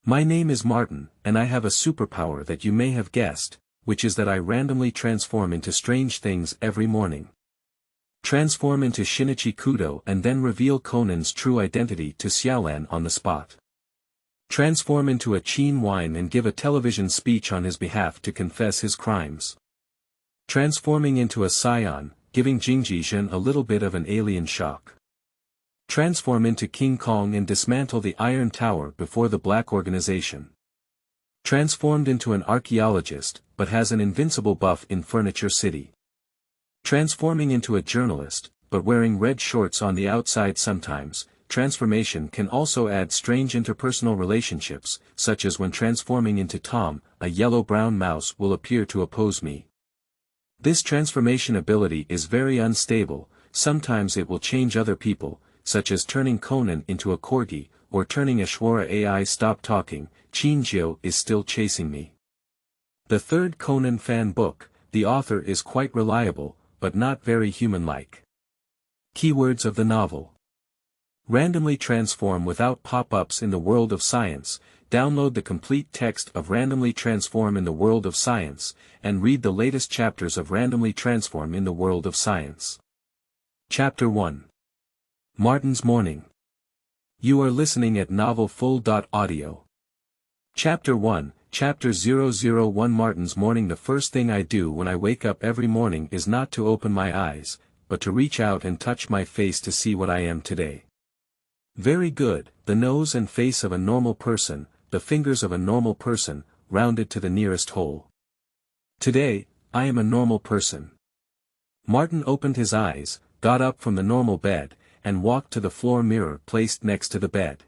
My name is Martin, and I have a superpower that you may have guessed, which is that I randomly transform into strange things every morning. Transform into Shinichi Kudo and then reveal Conan's true identity to Xiaolan on the spot. Transform into a Qin wine and give a television speech on his behalf to confess his crimes. Transforming into a Saiyan, giving Jingji Zhen a little bit of an alien shock. Transform into King Kong and dismantle the Iron Tower before the Black Organization. Transformed into an archaeologist, but has an invincible buff in Furniture City. Transforming into a journalist, but wearing red shorts on the outside sometimes. Transformation can also add strange interpersonal relationships, such as when transforming into Tom, a yellow-brown mouse will appear to oppose me. This transformation ability is very unstable, sometimes it will change other people, such as turning Conan into a corgi, or turning Ashwara Ai stop talking. Qinjiu is still chasing me. The third Conan fan book, the author is quite reliable, but not very human-like. Keywords of the novel. Randomly transform without pop-ups in the world of science. Download the complete text of Randomly Transform in the World of Science, and read the latest chapters of Randomly Transform in the World of Science. Chapter 1. Martin's Morning. You are listening at novelfull.audio. Chapter 1, Chapter 001 Martin's Morning. The first thing I do when I wake up every morning is not to open my eyes, but to reach out and touch my face to see what I am today. Very good, the nose and face of a normal person, the fingers of a normal person, rounded to the nearest hole. Today, I am a normal person. Martin opened his eyes, got up from the normal bed, and walked to the floor mirror placed next to the bed.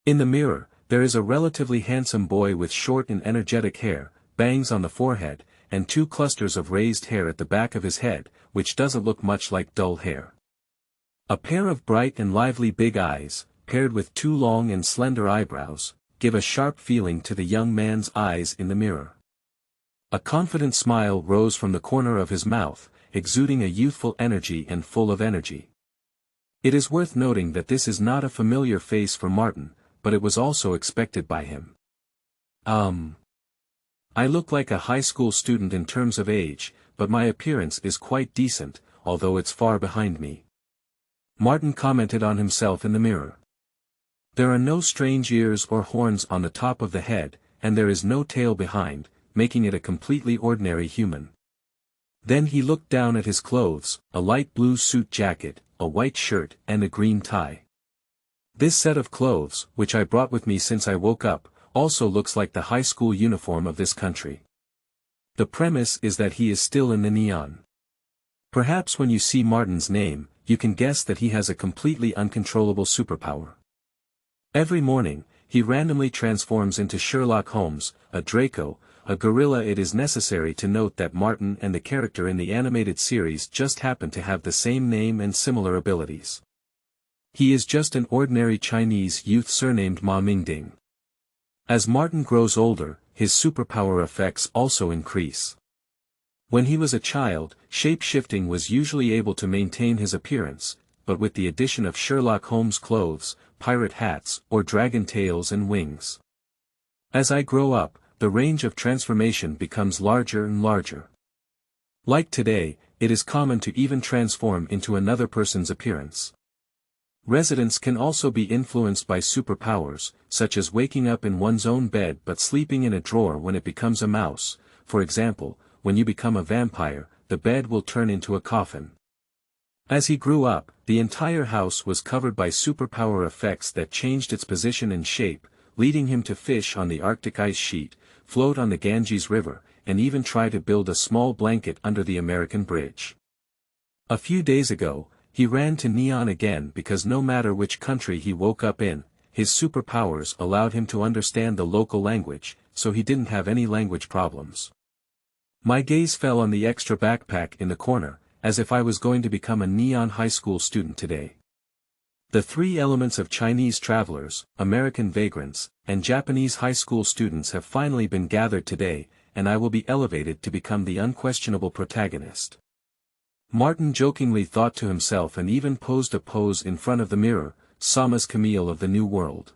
In the mirror, there is a relatively handsome boy with short and energetic hair, bangs on the forehead, and 2 clusters of raised hair at the back of his head, which doesn't look much like dull hair. A pair of bright and lively big eyes, paired with 2 long and slender eyebrows, give a sharp feeling to the young man's eyes in the mirror. A confident smile rose from the corner of his mouth, exuding a youthful energy and full of energy. It is worth noting that this is not a familiar face for Martin, but it was also expected by him. I look like a high school student in terms of age, but my appearance is quite decent, although it's far behind me. Martin commented on himself in the mirror. There are no strange ears or horns on the top of the head, and there is no tail behind, making it a completely ordinary human. Then he looked down at his clothes, a light blue suit jacket, a white shirt and a green tie. This set of clothes, which I brought with me since I woke up, also looks like the high school uniform of this country. The premise is that he is still in the neon. Perhaps when you see Martin's name, you can guess that he has a completely uncontrollable superpower. Every morning, he randomly transforms into Sherlock Holmes, a Draco, a gorilla. It is necessary to note that Martin and the character in the animated series just happen to have the same name and similar abilities. He is just an ordinary Chinese youth surnamed Ma Mingding. As Martin grows older, his superpower effects also increase. When he was a child, shape-shifting was usually able to maintain his appearance, but with the addition of Sherlock Holmes clothes, pirate hats, or dragon tails and wings. As I grow up, the range of transformation becomes larger and larger. Like today, it is common to even transform into another person's appearance. Residents can also be influenced by superpowers, such as waking up in one's own bed but sleeping in a drawer when it becomes a mouse. For example, when you become a vampire, the bed will turn into a coffin. As he grew up, the entire house was covered by superpower effects that changed its position and shape, leading him to fish on the Arctic ice sheet, float on the Ganges River, and even try to build a small blanket under the American bridge. A few days ago, he ran to neon again because no matter which country he woke up in, his superpowers allowed him to understand the local language, so he didn't have any language problems. My gaze fell on the extra backpack in the corner, as if I was going to become a neon high school student today. The 3 elements of Chinese travelers, American vagrants, and Japanese high school students have finally been gathered today, and I will be elevated to become the unquestionable protagonist. Martin jokingly thought to himself and even posed a pose in front of the mirror, Sama's Camille of the New World.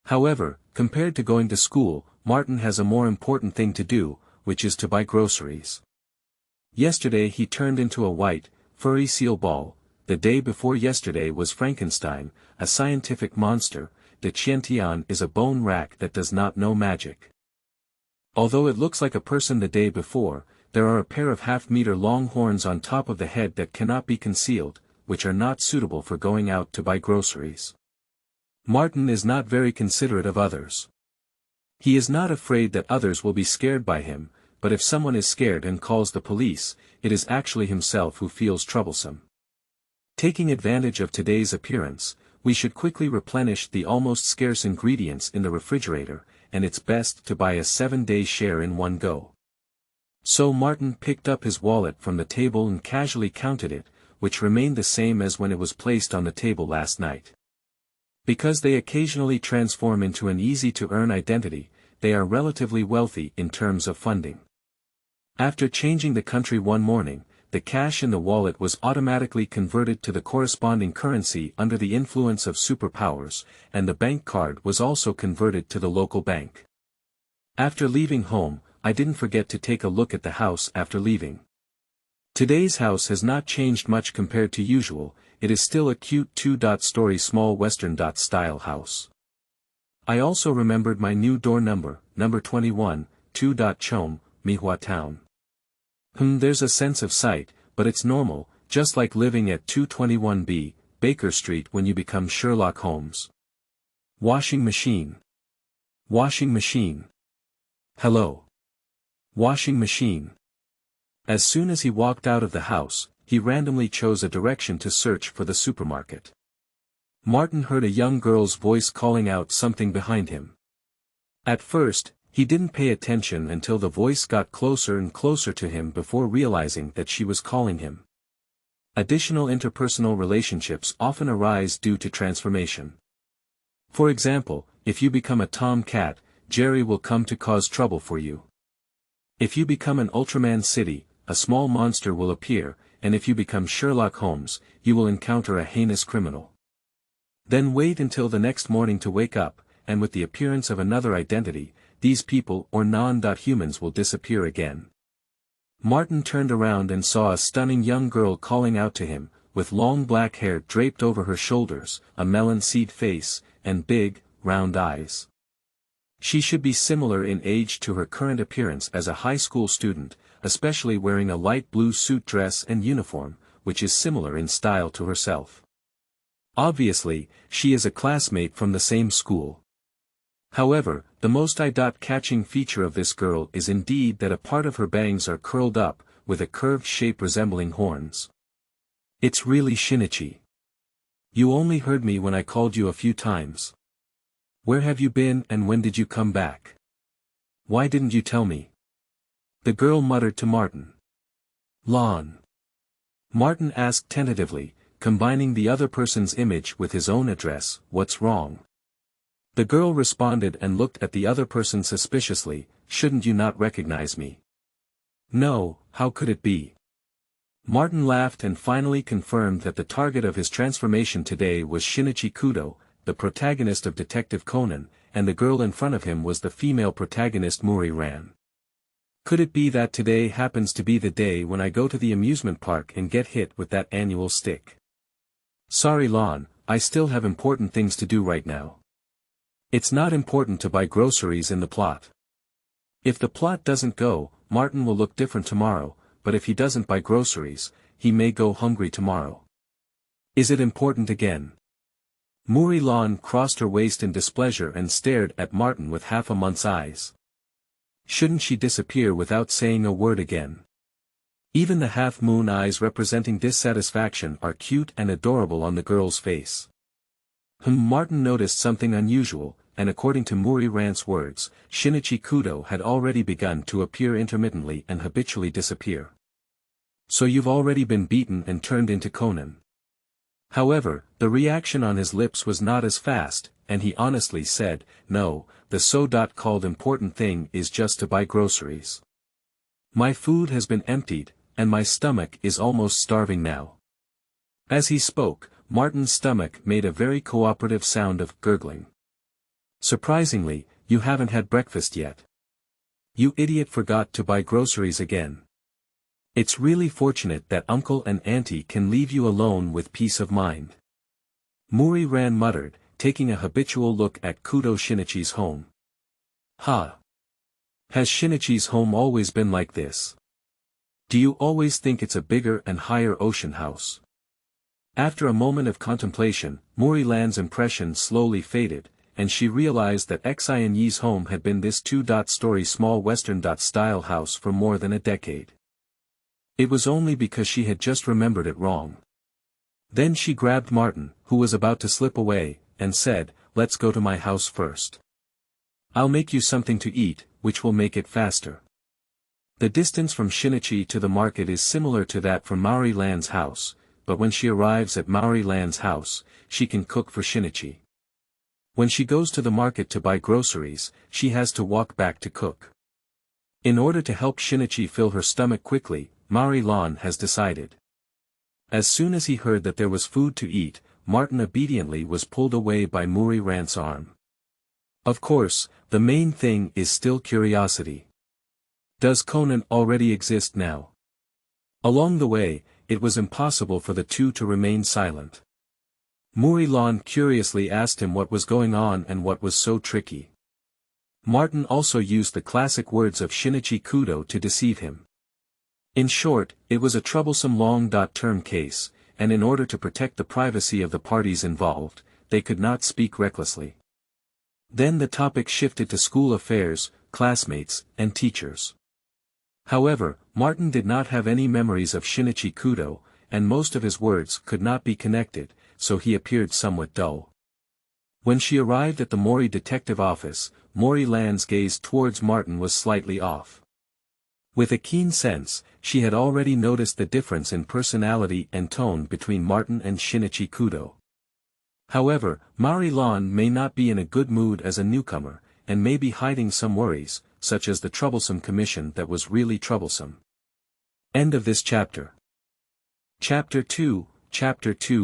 However, compared to going to school, Martin has a more important thing to do, which is to buy groceries. Yesterday he turned into a white, furry seal ball. The day before yesterday was Frankenstein, a scientific monster. The Qiantian is a bone rack that does not know magic. Although it looks like a person the day before, there are a pair of half-meter long horns on top of the head that cannot be concealed, which are not suitable for going out to buy groceries. Martin is not very considerate of others. He is not afraid that others will be scared by him, but if someone is scared and calls the police, it is actually himself who feels troublesome. Taking advantage of today's appearance, we should quickly replenish the almost scarce ingredients in the refrigerator, and it's best to buy a 7-day share in one go. So Martin picked up his wallet from the table and casually counted it, which remained the same as when it was placed on the table last night. Because they occasionally transform into an easy-to-earn identity, they are relatively wealthy in terms of funding. After changing the country one morning, the cash in the wallet was automatically converted to the corresponding currency under the influence of superpowers, and the bank card was also converted to the local bank. After leaving home, I didn't forget to take a look at the house after leaving. Today's house has not changed much compared to usual. It is still a cute 2-story small western style house. I also remembered my new door number 21, 2-Chom, Mihua Town. There's a sense of sight, but it's normal, just like living at 221B, Baker Street when you become Sherlock Holmes. Washing machine. Washing machine. Hello. Washing machine. As soon as he walked out of the house, he randomly chose a direction to search for the supermarket. Martin heard a young girl's voice calling out something behind him. At first, he didn't pay attention until the voice got closer and closer to him before realizing that she was calling him. Additional interpersonal relationships often arise due to transformation. For example, if you become a tomcat, Jerry will come to cause trouble for you. If you become an Ultraman City, a small monster will appear, and if you become Sherlock Holmes, you will encounter a heinous criminal. Then wait until the next morning to wake up, and with the appearance of another identity, these people or non-humans will disappear again. Martin turned around and saw a stunning young girl calling out to him, with long black hair draped over her shoulders, a melon seed face, and big, round eyes. She should be similar in age to her current appearance as a high school student, especially wearing a light blue suit dress and uniform, which is similar in style to herself. Obviously, she is a classmate from the same school. However, the most eye-catching feature of this girl is indeed that a part of her bangs are curled up, with a curved shape resembling horns. It's really Shinichi. You only heard me when I called you a few times. Where have you been and when did you come back? Why didn't you tell me? The girl muttered to Martin. Lon. Martin asked tentatively, combining the other person's image with his own address, what's wrong? The girl responded and looked at the other person suspiciously, shouldn't you not recognize me? No, how could it be? Martin laughed and finally confirmed that the target of his transformation today was Shinichi Kudo, the protagonist of Detective Conan, and the girl in front of him was the female protagonist Muri Ran. Could it be that today happens to be the day when I go to the amusement park and get hit with that annual stick? Sorry Lon, I still have important things to do right now. It's not important to buy groceries in the plot. If the plot doesn't go, Martin will look different tomorrow, but if he doesn't buy groceries, he may go hungry tomorrow. Is it important again? Muri Lan crossed her waist in displeasure and stared at Martin with half a month's eyes. Shouldn't she disappear without saying a word again? Even the half-moon eyes representing dissatisfaction are cute and adorable on the girl's face. Martin noticed something unusual, and according to Muri Ran's words, Shinichi Kudo had already begun to appear intermittently and habitually disappear. So you've already been beaten and turned into Conan. However, the reaction on his lips was not as fast, and he honestly said, no, the so-called important thing is just to buy groceries. My food has been emptied, and my stomach is almost starving now. As he spoke, Martin's stomach made a very cooperative sound of gurgling. Surprisingly, you haven't had breakfast yet. You idiot forgot to buy groceries again. It's really fortunate that uncle and auntie can leave you alone with peace of mind. Muri-ran muttered, taking a habitual look at Kudo Shinichi's home. Ha! Has Shinichi's home always been like this? Do you always think it's a bigger and higher ocean house? After a moment of contemplation, Muri-lan's impression slowly faded, and she realized that Xianyi's home had been this two-story small Western-style house for more than a decade. It was only because she had just remembered it wrong. Then she grabbed Martin, who was about to slip away, and said, "Let's go to my house first. I'll make you something to eat, which will make it faster." The distance from Shinichi to the market is similar to that from Maori-lan's house, but when she arrives at Maori-lan's house, she can cook for Shinichi. When she goes to the market to buy groceries, she has to walk back to cook. In order to help Shinichi fill her stomach quickly, Maori-lan has decided. As soon as he heard that there was food to eat, Martin obediently was pulled away by Muri-ran's arm. Of course, the main thing is still curiosity. Does Conan already exist now? Along the way, it was impossible for the two to remain silent. Muri-lan curiously asked him what was going on and what was so tricky. Martin also used the classic words of Shinichi Kudo to deceive him. In short, it was a troublesome long-term case, and in order to protect the privacy of the parties involved, they could not speak recklessly. Then the topic shifted to school affairs, classmates, and teachers. However, Martin did not have any memories of Shinichi Kudo, and most of his words could not be connected, so he appeared somewhat dull. When she arrived at the Mori detective office, Mori-lan's gaze towards Martin was slightly off. With a keen sense, she had already noticed the difference in personality and tone between Martin and Shinichi Kudo. However, Mari-lan may not be in a good mood as a newcomer, and may be hiding some worries, such as the troublesome commission that was really troublesome. End of this chapter. Chapter 2,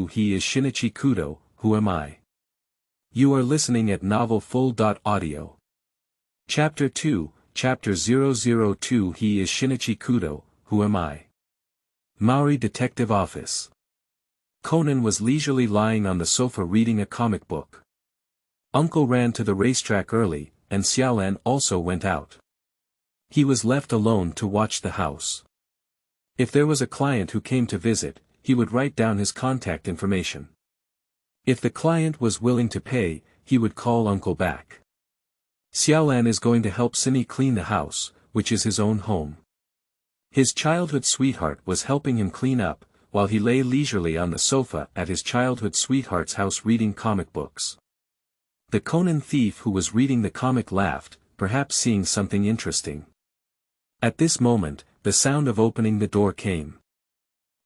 He is Shinichi Kudo, Who Am I? You are listening at novelfull.audio. Chapter 2, Chapter 002 He is Shinichi Kudo, Who Am I? Maori Detective Office. Conan was leisurely lying on the sofa reading a comic book. Uncle ran to the racetrack early, and Xiaolan also went out. He was left alone to watch the house. If there was a client who came to visit, he would write down his contact information. If the client was willing to pay, he would call Uncle back. Xiaolan is going to help Sini clean the house, which is his own home. His childhood sweetheart was helping him clean up, while he lay leisurely on the sofa at his childhood sweetheart's house reading comic books. The Conan thief who was reading the comic laughed, perhaps seeing something interesting. At this moment, the sound of opening the door came.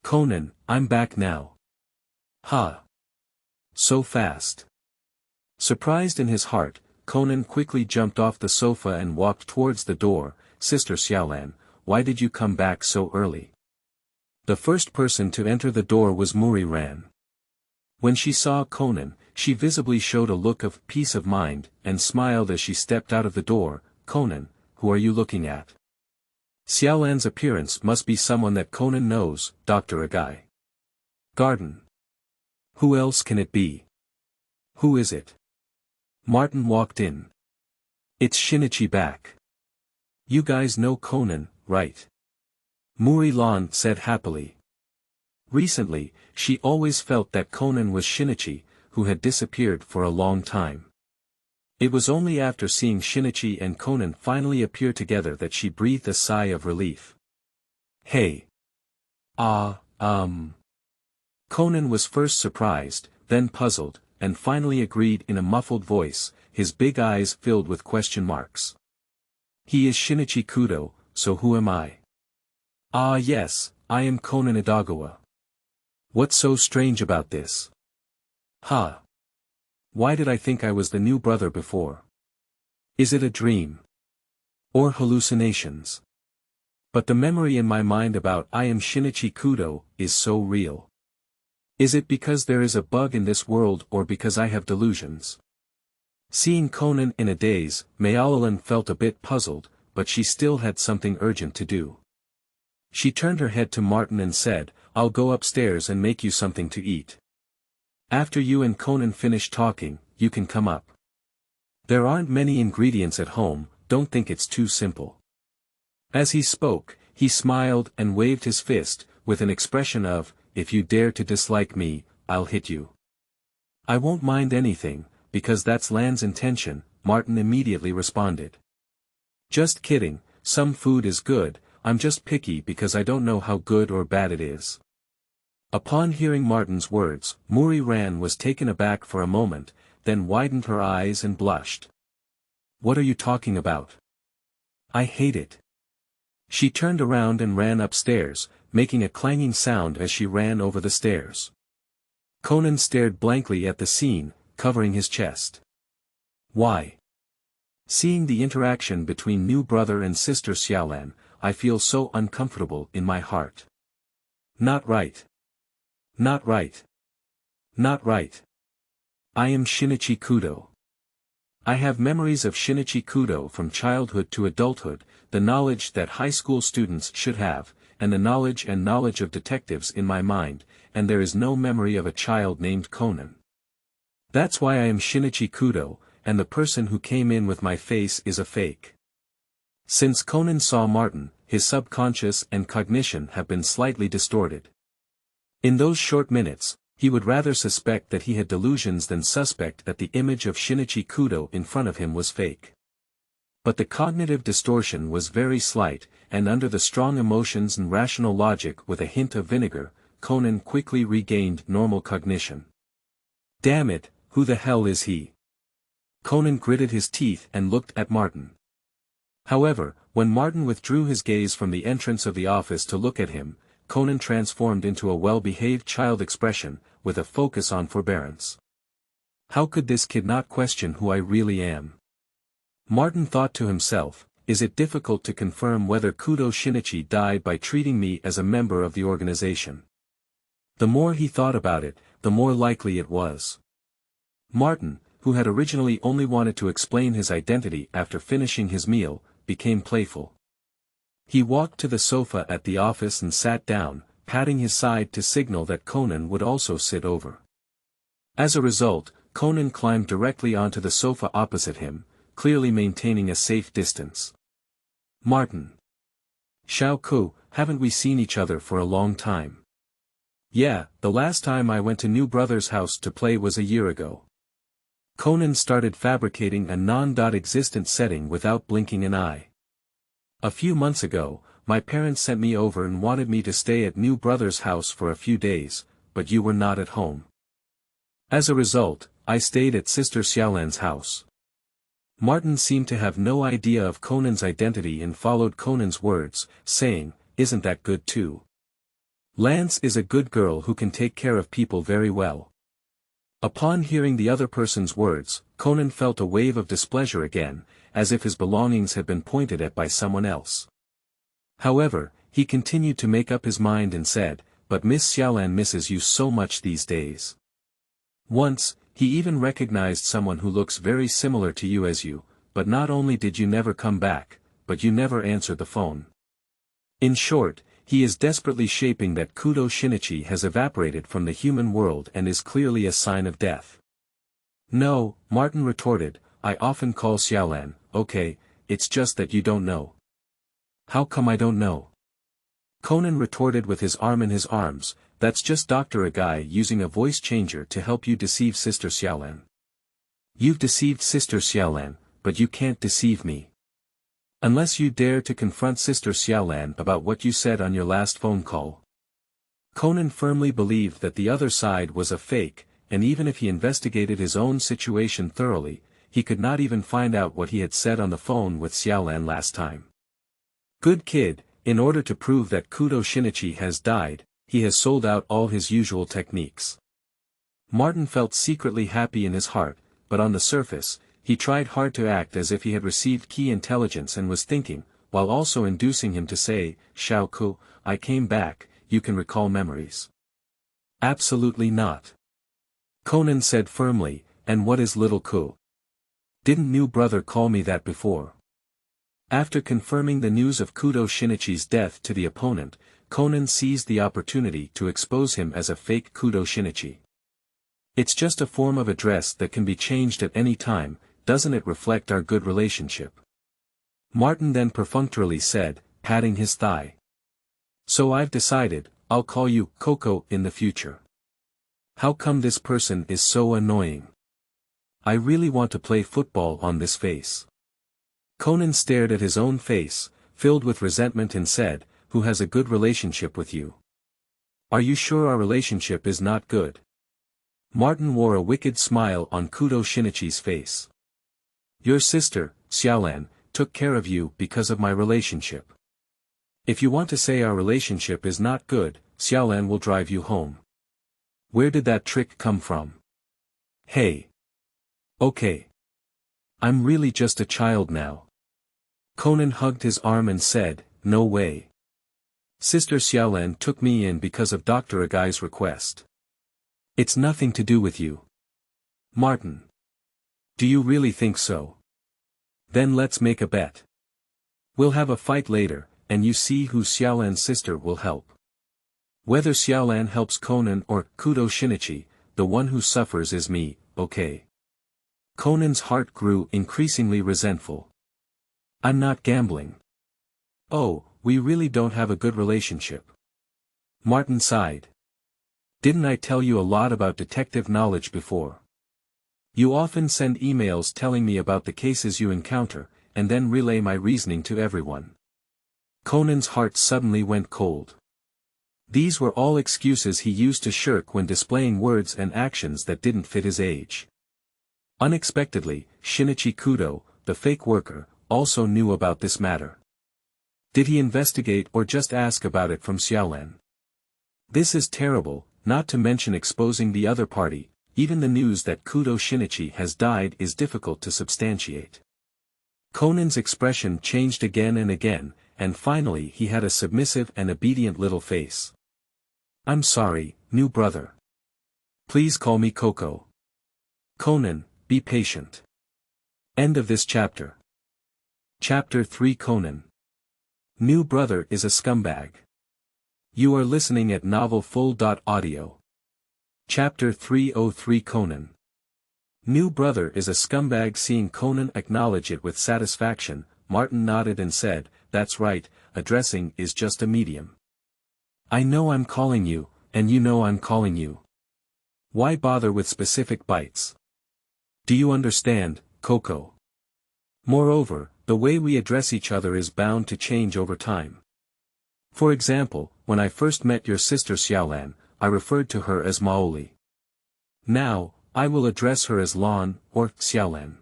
"Conan, I'm back now." "Ha! So fast." Surprised in his heart, Conan quickly jumped off the sofa and walked towards the door. "Sister Xiaolan, why did you come back so early?" The first person to enter the door was Muri-ran. When she saw Conan, she visibly showed a look of peace of mind, and smiled as she stepped out of the door. "Conan, who are you looking at?" Xiaolan's appearance must be someone that Conan knows, Dr. Agai. "Garden. Who else can it be? Who is it?" Martin walked in. "It's Shinichi back. You guys know Conan, right?" Muri-lan said happily. Recently, she always felt that Conan was Shinichi, who had disappeared for a long time. It was only after seeing Shinichi and Conan finally appear together that she breathed a sigh of relief. "Hey. Conan was first surprised, then puzzled, and finally agreed in a muffled voice, his big eyes filled with question marks. "He is Shinichi Kudo, so who am I?" "Ah yes, I am Conan Idagawa. What's so strange about this?" "Ha! Why did I think I was the new brother before? Is it a dream? Or hallucinations? But the memory in my mind about I am Shinichi Kudo is so real. Is it because there is a bug in this world or because I have delusions? Seeing Conan in a daze, Xiaolan felt a bit puzzled, but she still had something urgent to do. She turned her head to Martin and said, "I'll go upstairs and make you something to eat. After you and Conan finish talking, you can come up. There aren't many ingredients at home, don't think it's too simple." As he spoke, he smiled and waved his fist, with an expression of, "If you dare to dislike me, I'll hit you." "I won't mind anything, because that's Lan's intention," Martin immediately responded. "Just kidding, some food is good, I'm just picky because I don't know how good or bad it is." Upon hearing Martin's words, Muri Ran was taken aback for a moment, then widened her eyes and blushed. "What are you talking about? I hate it." She turned around and ran upstairs, making a clanging sound as she ran over the stairs. Conan stared blankly at the scene, covering his chest. "Why? Seeing the interaction between new brother and sister Xiaolan, I feel so uncomfortable in my heart. Not right. Not right. Not right. I am Shinichi Kudo. I have memories of Shinichi Kudo from childhood to adulthood, the knowledge that high school students should have, and the knowledge of detectives in my mind, and there is no memory of a child named Conan. That's why I am Shinichi Kudo, and the person who came in with my face is a fake." Since Conan saw Martin, his subconscious and cognition have been slightly distorted. In those short minutes, he would rather suspect that he had delusions than suspect that the image of Shinichi Kudo in front of him was fake. But the cognitive distortion was very slight, and under the strong emotions and rational logic with a hint of vinegar, Conan quickly regained normal cognition. "Damn it, who the hell is he?" Conan gritted his teeth and looked at Martin. However, when Martin withdrew his gaze from the entrance of the office to look at him, Conan transformed into a well-behaved child expression, with a focus on forbearance. "How could this kid not question who I really am?" Martin thought to himself, "Is it difficult to confirm whether Kudo Shinichi died by treating me as a member of the organization?" The more he thought about it, the more likely it was. Martin, who had originally only wanted to explain his identity after finishing his meal, became playful. He walked to the sofa at the office and sat down, patting his side to signal that Conan would also sit over. As a result, Conan climbed directly onto the sofa opposite him, clearly maintaining a safe distance. "Martin. Xiao Ku, haven't we seen each other for a long time?" "Yeah, the last time I went to New Brother's house to play was a year ago." Conan started fabricating a non-existent setting without blinking an eye. "A few months ago, my parents sent me over and wanted me to stay at New Brother's house for a few days, but you were not at home. As a result, I stayed at Sister Xiaolan's house." Martin seemed to have no idea of Conan's identity and followed Conan's words, saying, "Isn't that good too? Lance is a good girl who can take care of people very well." Upon hearing the other person's words, Conan felt a wave of displeasure again, as if his belongings had been pointed at by someone else. However, he continued to make up his mind and said, "But Miss Xiaolan misses you so much these days. Once, he even recognized someone who looks very similar to you as you, but not only did you never come back, but you never answered the phone. In short, he is desperately shaping that Kudo Shinichi has evaporated from the human world and is clearly a sign of death." "No," Martin retorted, "I often call Xiaolan, okay, it's just that you don't know." "How come I don't know?" Conan retorted with his arm in his arms, "That's just Dr. Agai using a voice changer to help you deceive Sister Xiaolan. You've deceived Sister Xiaolan, but you can't deceive me. Unless you dare to confront Sister Xiaolan about what you said on your last phone call." Conan firmly believed that the other side was a fake, and even if he investigated his own situation thoroughly, he could not even find out what he had said on the phone with Xiaolan last time. Good kid, in order to prove that Kudo Shinichi has died, he has sold out all his usual techniques. Martin felt secretly happy in his heart, but on the surface, he tried hard to act as if he had received key intelligence and was thinking, while also inducing him to say, "Xiao Ku, I came back, you can recall memories." "Absolutely not." Conan said firmly, "And what is little Ku?" Didn't new brother call me that before? After confirming the news of Kudo Shinichi's death to the opponent, Conan seized the opportunity to expose him as a fake Kudo Shinichi. It's just a form of address that can be changed at any time, doesn't it reflect our good relationship? Martin then perfunctorily said, patting his thigh. So I've decided, I'll call you Coco in the future. How come this person is so annoying? I really want to play football on this face. Conan stared at his own face, filled with resentment and said, who has a good relationship with you? Are you sure our relationship is not good? Martin wore a wicked smile on Kudo Shinichi's face. Your sister, Xiaolan, took care of you because of my relationship. If you want to say our relationship is not good, Xiaolan will drive you home. Where did that trick come from? Hey. Okay. I'm really just a child now. Conan hugged his arm and said, no way. Sister Xiaolan took me in because of Dr. Agai's request. It's nothing to do with you. Martin. Do you really think so? Then let's make a bet. We'll have a fight later, and you see who Xiaolan's sister will help. Whether Xiaolan helps Conan or Kudo Shinichi, the one who suffers is me, okay? Conan's heart grew increasingly resentful. I'm not gambling. Oh, we really don't have a good relationship. Martin sighed. Didn't I tell you a lot about detective knowledge before? You often send emails telling me about the cases you encounter, and then relay my reasoning to everyone. Conan's heart suddenly went cold. These were all excuses he used to shirk when displaying words and actions that didn't fit his age. Unexpectedly, Shinichi Kudo, the fake worker, also knew about this matter. Did he investigate or just ask about it from Xiaolan? This is terrible, not to mention exposing the other party. Even the news that Kudo Shinichi has died is difficult to substantiate. Conan's expression changed again and again, and finally he had a submissive and obedient little face. I'm sorry, new brother. Please call me Coco. Conan, be patient. End of this chapter. Chapter 3 Conan. New brother is a scumbag. You are listening at novelfull.audio. Chapter 303 Conan. New brother is a scumbag. Seeing Conan acknowledge it with satisfaction, Martin nodded and said, that's right, addressing is just a medium. I know I'm calling you, and you know I'm calling you. Why bother with specific bites? Do you understand, Coco? Moreover, the way we address each other is bound to change over time. For example, when I first met your sister Xiaolan, I referred to her as Maoli. Now, I will address her as Lan, or Xiaolan.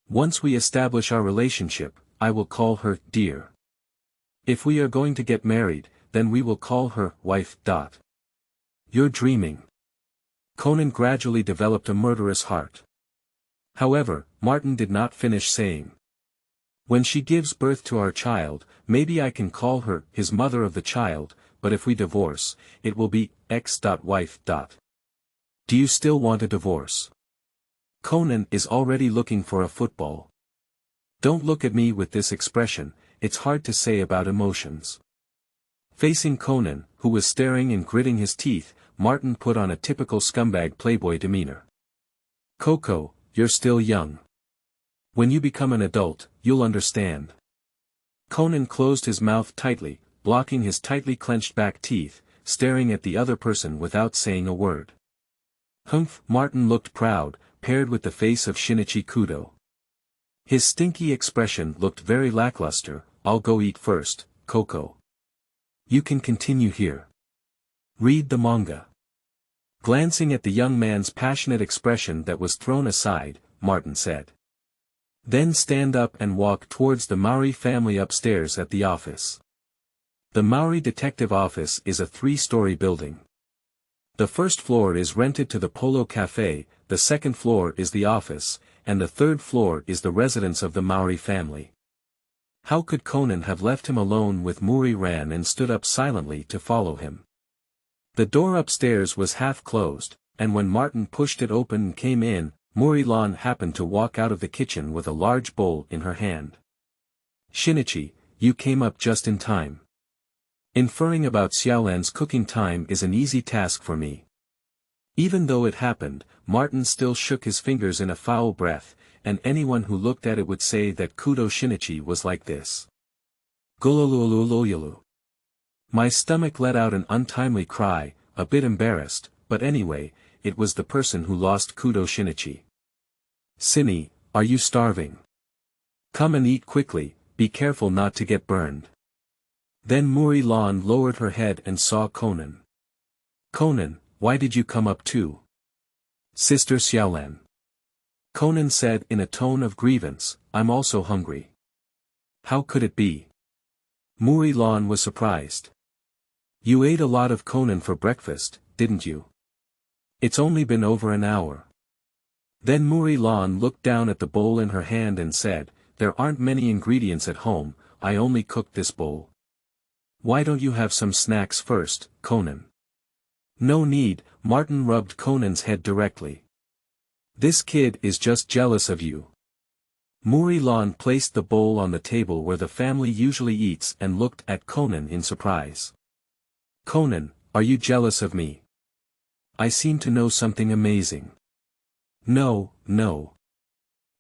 Once we establish our relationship, I will call her dear. If we are going to get married, then we will call her wife. You're dreaming. Conan gradually developed a murderous heart. However, Martin did not finish saying. When she gives birth to our child, maybe I can call her his mother of the child, but if we divorce, it will be X.wife. Do you still want a divorce? Conan is already looking for a football. Don't look at me with this expression, it's hard to say about emotions. Facing Conan, who was staring and gritting his teeth, Martin put on a typical scumbag playboy demeanor. Coco, you're still young. When you become an adult, you'll understand. Conan closed his mouth tightly, blocking his tightly clenched back teeth, staring at the other person without saying a word. Humph! Martin looked proud, paired with the face of Shinichi Kudo. His stinky expression looked very lackluster. I'll go eat first, Coco. You can continue here. Read the manga. Glancing at the young man's passionate expression that was thrown aside, Martin said. Then stand up and walk towards the Maori family upstairs at the office. The Maori detective office is a 3-story building. The first floor is rented to the Polo Cafe, the second floor is the office, and the third floor is the residence of the Maori family. How could Conan have left him alone with Muri? Ran and stood up silently to follow him. The door upstairs was half closed, and when Martin pushed it open and came in, Muri-lan happened to walk out of the kitchen with a large bowl in her hand. Shinichi, you came up just in time. Inferring about Xiaolan's cooking time is an easy task for me. Even though it happened, Martin still shook his fingers in a foul breath, and anyone who looked at it would say that Kudo Shinichi was like this. Gololololoyolu. My stomach let out an untimely cry, a bit embarrassed, but anyway, it was the person who lost Kudo Shinichi. Cinny, are you starving? Come and eat quickly, be careful not to get burned. Then Muri-lan lowered her head and saw Conan. Conan, why did you come up too? Sister Xiaolan. Conan said in a tone of grievance, I'm also hungry. How could it be? Muri-lan was surprised. You ate a lot of Conan for breakfast, didn't you? It's only been over an hour. Then Muri-lan looked down at the bowl in her hand and said, there aren't many ingredients at home, I only cooked this bowl. Why don't you have some snacks first, Conan? No need, Martin rubbed Conan's head directly. This kid is just jealous of you. Muri-lan placed the bowl on the table where the family usually eats and looked at Conan in surprise. Conan, are you jealous of me? I seem to know something amazing. No, no.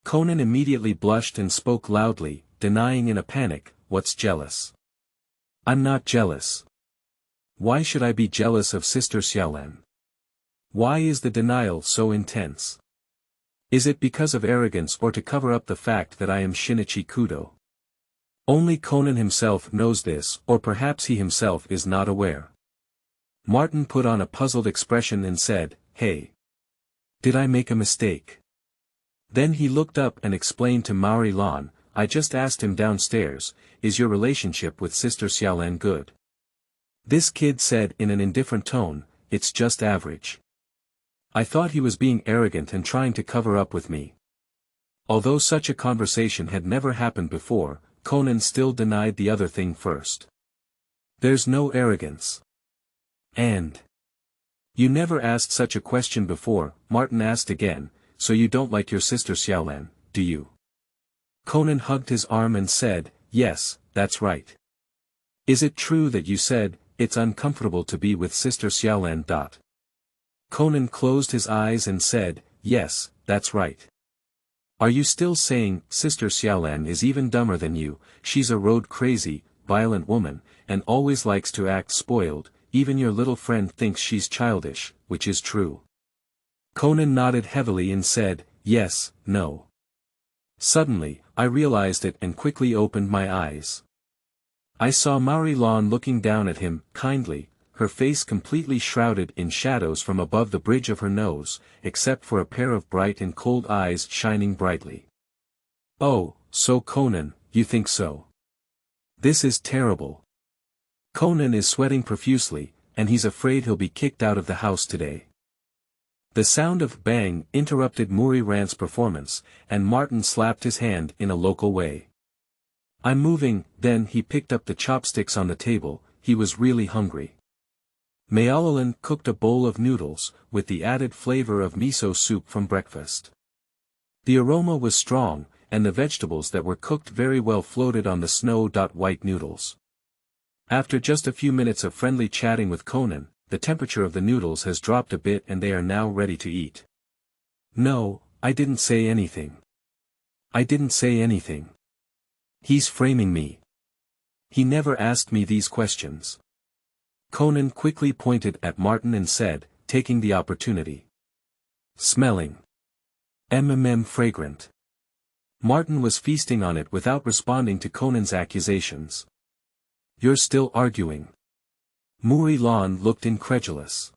Conan immediately blushed and spoke loudly, denying in a panic, what's jealous? I'm not jealous. Why should I be jealous of Sister Xiaolan? Why is the denial so intense? Is it because of arrogance or to cover up the fact that I am Shinichi Kudo? Only Conan himself knows this, or perhaps he himself is not aware. Martin put on a puzzled expression and said, hey. Did I make a mistake? Then he looked up and explained to Muri-lan, I just asked him downstairs, is your relationship with Sister Xiaolan good? This kid said in an indifferent tone, it's just average. I thought he was being arrogant and trying to cover up with me. Although such a conversation had never happened before, Conan still denied the other thing first. There's no arrogance. And you never asked such a question before, Martin asked again, so you don't like your sister Xiaolan, do you? Conan hugged his arm and said, yes, that's right. Is it true that you said, it's uncomfortable to be with Sister Xiaolan? Conan closed his eyes and said, yes, that's right. Are you still saying, Sister Xiaolan is even dumber than you, she's a road-crazy, violent woman, and always likes to act spoiled, even your little friend thinks she's childish, which is true. Conan nodded heavily and said, yes, no. Suddenly, I realized it and quickly opened my eyes. I saw Muri-lan looking down at him, kindly, her face completely shrouded in shadows from above the bridge of her nose, except for a pair of bright and cold eyes shining brightly. Oh, so Conan, you think so? This is terrible. Conan is sweating profusely, and he's afraid he'll be kicked out of the house today. The sound of bang interrupted Muri-ran's performance, and Martin slapped his hand in a local way. I'm moving. Then he picked up the chopsticks on the table, he was really hungry. Xiaolan cooked a bowl of noodles, with the added flavor of miso soup from breakfast. The aroma was strong, and the vegetables that were cooked very well floated on the snow-white noodles. After just a few minutes of friendly chatting with Conan, the temperature of the noodles has dropped a bit and they are now ready to eat. No, I didn't say anything. I didn't say anything. He's framing me. He never asked me these questions. Conan quickly pointed at Martin and said, taking the opportunity. Smelling. Fragrant. Martin was feasting on it without responding to Conan's accusations. You're still arguing. Muri-lan looked incredulous.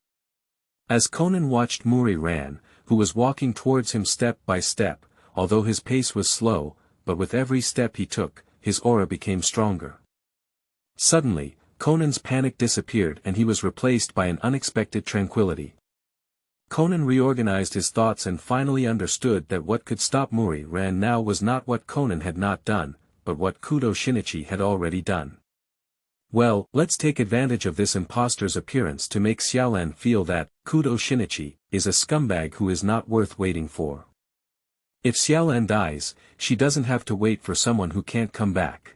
As Conan watched Muri-ran, who was walking towards him step by step, although his pace was slow, but with every step he took, his aura became stronger. Suddenly, Conan's panic disappeared and he was replaced by an unexpected tranquility. Conan reorganized his thoughts and finally understood that what could stop Muri-ran now was not what Conan had not done, but what Kudo Shinichi had already done. Well, let's take advantage of this impostor's appearance to make Xiaolan feel that Kudo Shinichi is a scumbag who is not worth waiting for. If Xiaolan dies, she doesn't have to wait for someone who can't come back.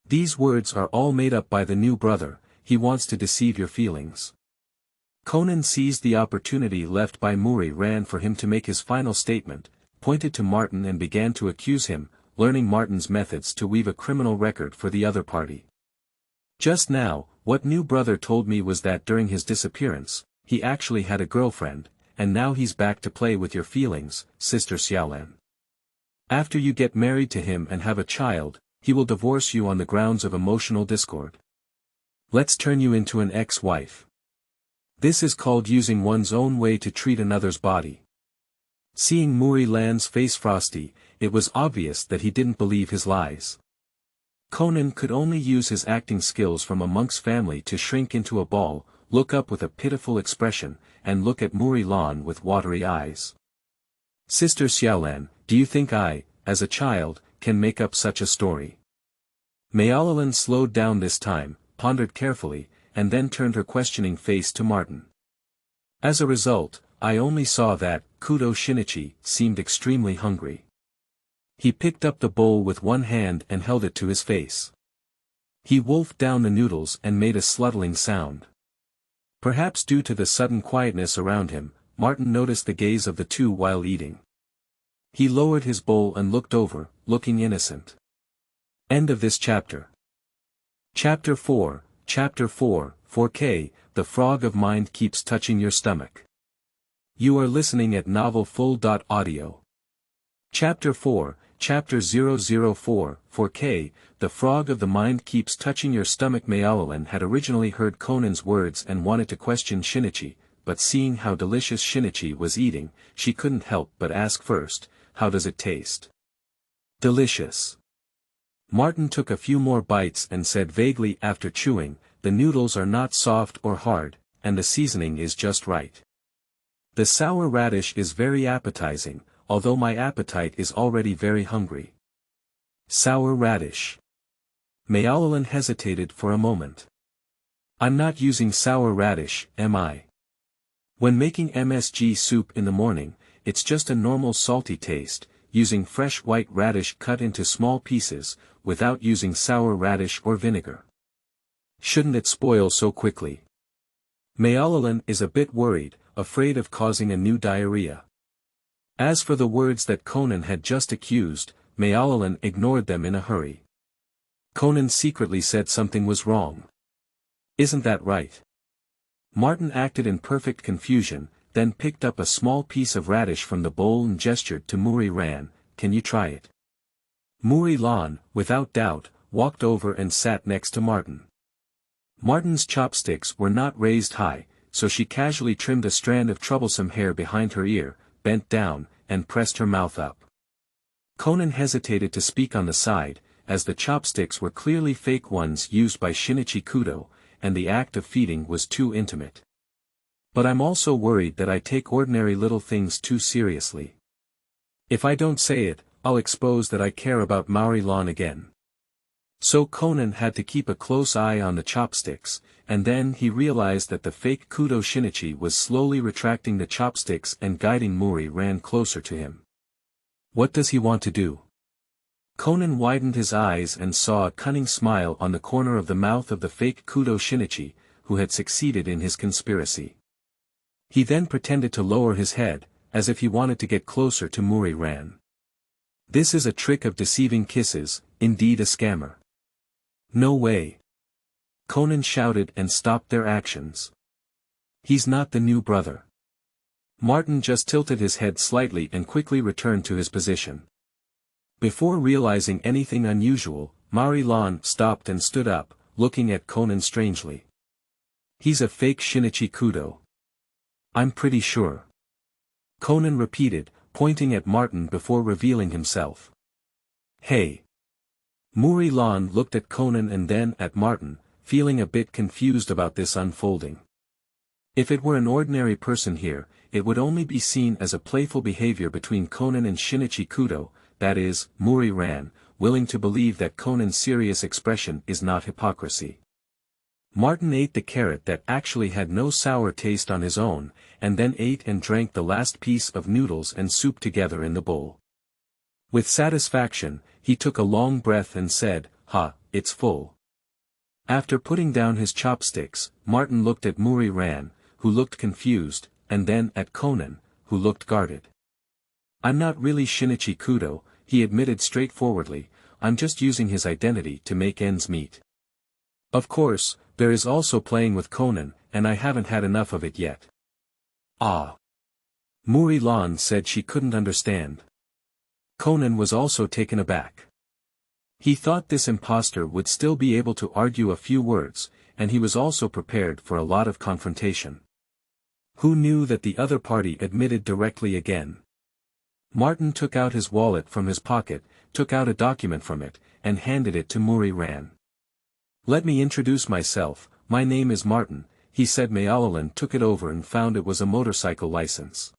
These words are all made up by the new brother, he wants to deceive your feelings. Conan seized the opportunity left by Muri Ran for him to make his final statement, pointed to Martin and began to accuse him, learning Martin's methods to weave a criminal record for the other party. Just now, what new brother told me was that during his disappearance, he actually had a girlfriend, and now he's back to play with your feelings, Sister Xiaolan. After you get married to him and have a child, he will divorce you on the grounds of emotional discord. Let's turn you into an ex-wife. This is called using one's own way to treat another's body. Seeing Muri Lan's face frosty, it was obvious that he didn't believe his lies. Conan could only use his acting skills from a monk's family to shrink into a ball, look up with a pitiful expression, and look at Muri Lan with watery eyes. Sister Xiaolan, do you think I, as a child, can make up such a story? Xiaolan slowed down this time, pondered carefully, and then turned her questioning face to Martin. As a result, I only saw that Kudo Shinichi seemed extremely hungry. He picked up the bowl with one hand and held it to his face. He wolfed down the noodles and made a sluttling sound. Perhaps due to the sudden quietness around him, Martin noticed the gaze of the two while eating. He lowered his bowl and looked over, looking innocent. End of this chapter. Chapter 4, 4K, The Frog of Mind Keeps Touching Your Stomach. You are listening at novelfull.audio. Chapter 4, Chapter 004, 4K, The Frog of the Mind Keeps Touching Your Stomach. Xiaolan had originally heard Conan's words and wanted to question Shinichi, but seeing how delicious Shinichi was eating, she couldn't help but ask first, how does it taste? Delicious. Martin took a few more bites and said vaguely after chewing, the noodles are not soft or hard, and the seasoning is just right. The sour radish is very appetizing, although my appetite is already very hungry. Sour radish. Xiaolan hesitated for a moment. I'm not using sour radish, am I? When making MSG soup in the morning, it's just a normal salty taste, using fresh white radish cut into small pieces, without using sour radish or vinegar. Shouldn't it spoil so quickly? Xiaolan is a bit worried, afraid of causing a new diarrhea. As for the words that Conan had just accused, Xiaolan ignored them in a hurry. Conan secretly said something was wrong. Isn't that right? Martin acted in perfect confusion, then picked up a small piece of radish from the bowl and gestured to Muri Ran, can you try it? Muri Lan, without doubt, walked over and sat next to Martin. Martin's chopsticks were not raised high, so she casually trimmed a strand of troublesome hair behind her ear, bent down, and pressed her mouth up. Conan hesitated to speak on the side, as the chopsticks were clearly fake ones used by Shinichi Kudo, and the act of feeding was too intimate. But I'm also worried that I take ordinary little things too seriously. If I don't say it, I'll expose that I care about Muri Lan again. So Conan had to keep a close eye on the chopsticks, and then he realized that the fake Kudo Shinichi was slowly retracting the chopsticks and guiding Muri Ran closer to him. What does he want to do? Conan widened his eyes and saw a cunning smile on the corner of the mouth of the fake Kudo Shinichi, who had succeeded in his conspiracy. He then pretended to lower his head, as if he wanted to get closer to Muri Ran. This is a trick of deceiving kisses, indeed a scammer. No way. Conan shouted and stopped their actions. He's not the new brother. Martin just tilted his head slightly and quickly returned to his position. Before realizing anything unusual, Muri Lan stopped and stood up, looking at Conan strangely. He's a fake Shinichi Kudo. I'm pretty sure. Conan repeated, pointing at Martin before revealing himself. Hey. Muri Lan looked at Conan and then at Martin, feeling a bit confused about this unfolding. If it were an ordinary person here, it would only be seen as a playful behavior between Conan and Shinichi Kudo, that is, Muri Ran, willing to believe that Conan's serious expression is not hypocrisy. Martin ate the carrot that actually had no sour taste on his own, and then ate and drank the last piece of noodles and soup together in the bowl. With satisfaction, he took a long breath and said, "Ha, it's full." After putting down his chopsticks, Martin looked at Muri-ran, who looked confused, and then at Conan, who looked guarded. "I'm not really Shinichi Kudo," he admitted straightforwardly, "I'm just using his identity to make ends meet. Of course, there is also playing with Conan, and I haven't had enough of it yet." "Ah." Muri-lan said she couldn't understand. Conan was also taken aback. He thought this impostor would still be able to argue a few words, and he was also prepared for a lot of confrontation. Who knew that the other party admitted directly again? Martin took out his wallet from his pocket, took out a document from it, and handed it to Muri-ran. "Let me introduce myself, my name is Martin," he said. Xiaolan took it over and found it was a motorcycle license.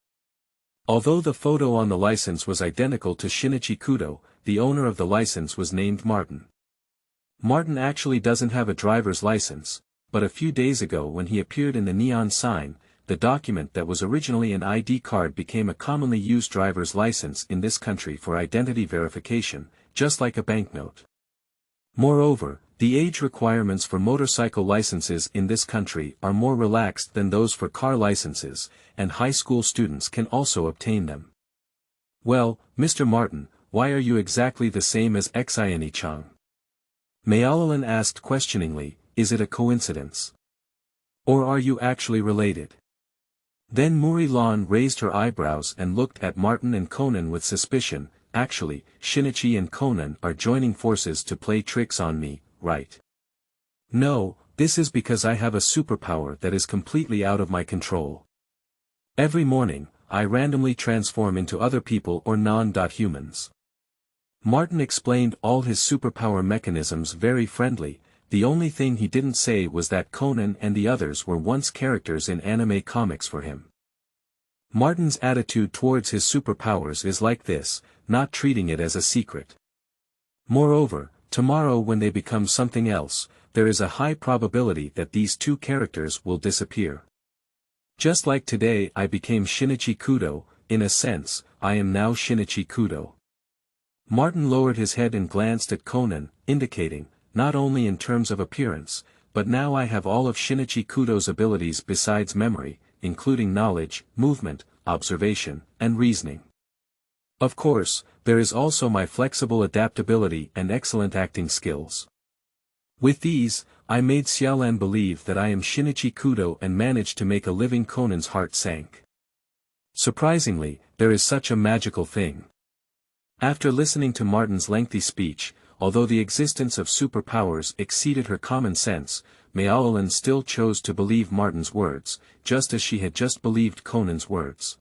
Although the photo on the license was identical to Shinichi Kudo, the owner of the license was named Martin. Martin actually doesn't have a driver's license, but a few days ago when he appeared in the neon sign, the document that was originally an ID card became a commonly used driver's license in this country for identity verification, just like a banknote. Moreover, the age requirements for motorcycle licenses in this country are more relaxed than those for car licenses, and high school students can also obtain them. "Well, Mr. Martin, why are you exactly the same as Xiaolan?" Xiaolan asked questioningly, "Is it a coincidence? Or are you actually related?" Then Muri-lan raised her eyebrows and looked at Martin and Conan with suspicion. "Actually, Shinichi and Conan are joining forces to play tricks on me, right?" "No, this is because I have a superpower that is completely out of my control. Every morning, I randomly transform into other people or non-humans." Martin explained all his superpower mechanisms very friendly. The only thing he didn't say was that Conan and the others were once characters in anime comics for him. Martin's attitude towards his superpowers is like this, not treating it as a secret. Moreover, tomorrow when they become something else, there is a high probability that these two characters will disappear. Just like today I became Shinichi Kudo, in a sense, I am now Shinichi Kudo. Martin lowered his head and glanced at Conan, indicating, not only in terms of appearance, but now I have all of Shinichi Kudo's abilities besides memory, including knowledge, movement, observation, and reasoning. Of course, there is also my flexible adaptability and excellent acting skills. With these, I made Xiaolan believe that I am Shinichi Kudo and managed to make a living. Conan's heart sank. Surprisingly, there is such a magical thing. After listening to Martin's lengthy speech, although the existence of superpowers exceeded her common sense, Xiaolan still chose to believe Martin's words, just as she had just believed Conan's words.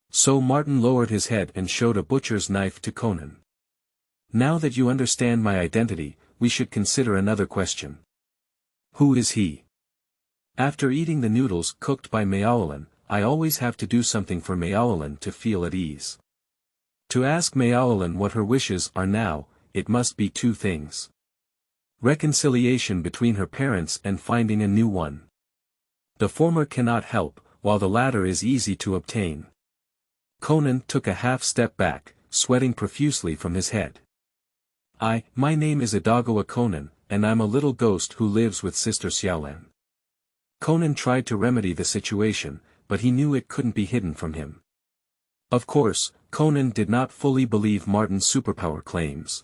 So Martin lowered his head and showed a butcher's knife to Conan. "Now that you understand my identity, we should consider another question. Who is he?" After eating the noodles cooked by Xiaolan, I always have to do something for Xiaolan to feel at ease. To ask Xiaolan what her wishes are now, it must be two things. Reconciliation between her parents and finding a new one. The former cannot help, while the latter is easy to obtain. Conan took a half step back, sweating profusely from his head. My name is Idagawa Conan, and I'm a little ghost who lives with Sister Xiaolan." Conan tried to remedy the situation, but he knew it couldn't be hidden from him. Of course, Conan did not fully believe Martin's superpower claims.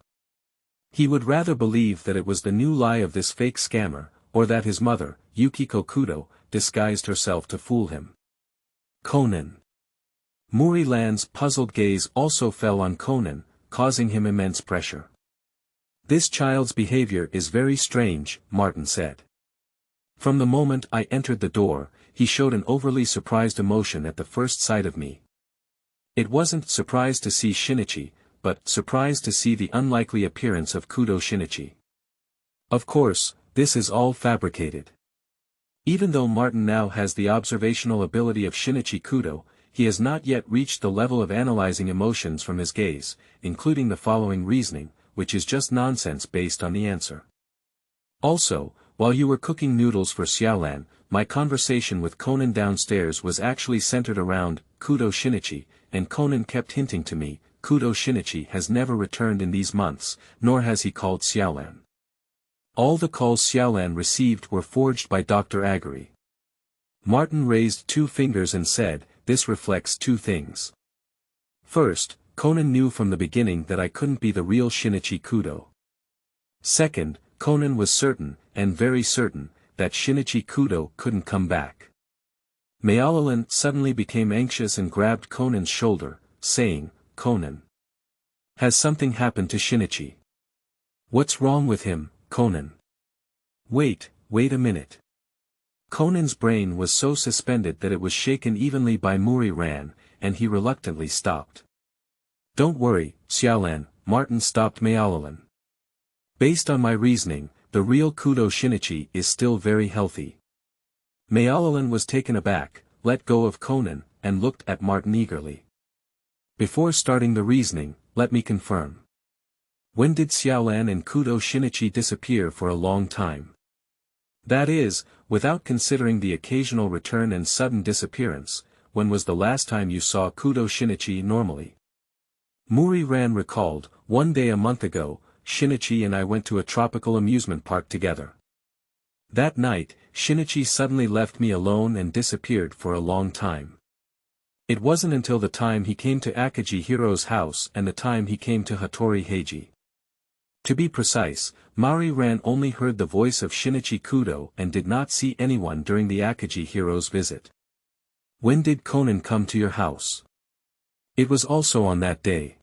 He would rather believe that it was the new lie of this fake scammer, or that his mother, Yukiko Kudo, disguised herself to fool him. Conan. Muri-lan's puzzled gaze also fell on Conan, causing him immense pressure. "This child's behavior is very strange," Martin said. "From the moment I entered the door, he showed an overly surprised emotion at the first sight of me. It wasn't surprised to see Shinichi, but surprised to see the unlikely appearance of Kudo Shinichi. Of course, this is all fabricated. Even though Martin now has the observational ability of Shinichi Kudo, he has not yet reached the level of analyzing emotions from his gaze, including the following reasoning, which is just nonsense based on the answer. Also, while you were cooking noodles for Xiaolan, my conversation with Conan downstairs was actually centered around Kudo Shinichi, and Conan kept hinting to me, Kudo Shinichi has never returned in these months, nor has he called Xiaolan. All the calls Xiaolan received were forged by Dr. Aguri. Martin raised 2 fingers and said, "This reflects 2 things. First, Conan knew from the beginning that I couldn't be the real Shinichi Kudo. Second, Conan was certain, and very certain, that Shinichi Kudo couldn't come back." Xiaolan suddenly became anxious and grabbed Conan's shoulder, saying, "Conan. Has something happened to Shinichi? What's wrong with him, Conan? Wait a minute." Conan's brain was so suspended that it was shaken evenly by Muri-ran, and he reluctantly stopped. "Don't worry, Xiaolan," Martin stopped Xiaolan. "Based on my reasoning, the real Kudo Shinichi is still very healthy." Xiaolan was taken aback, let go of Conan, and looked at Martin eagerly. "Before starting the reasoning, let me confirm. When did Xiaolan and Kudo Shinichi disappear for a long time? That is, without considering the occasional return and sudden disappearance, when was the last time you saw Kudo Shinichi normally?" Muri-ran recalled, "One day a month ago, Shinichi and I went to a tropical amusement park together. That night, Shinichi suddenly left me alone and disappeared for a long time. It wasn't until the time he came to Akagi Hiro's house and the time he came to Hattori Heiji. To be precise, Muri-ran only heard the voice of Shinichi Kudo and did not see anyone during the Akagi Hiro's visit. When did Conan come to your house?" "It was also on that day."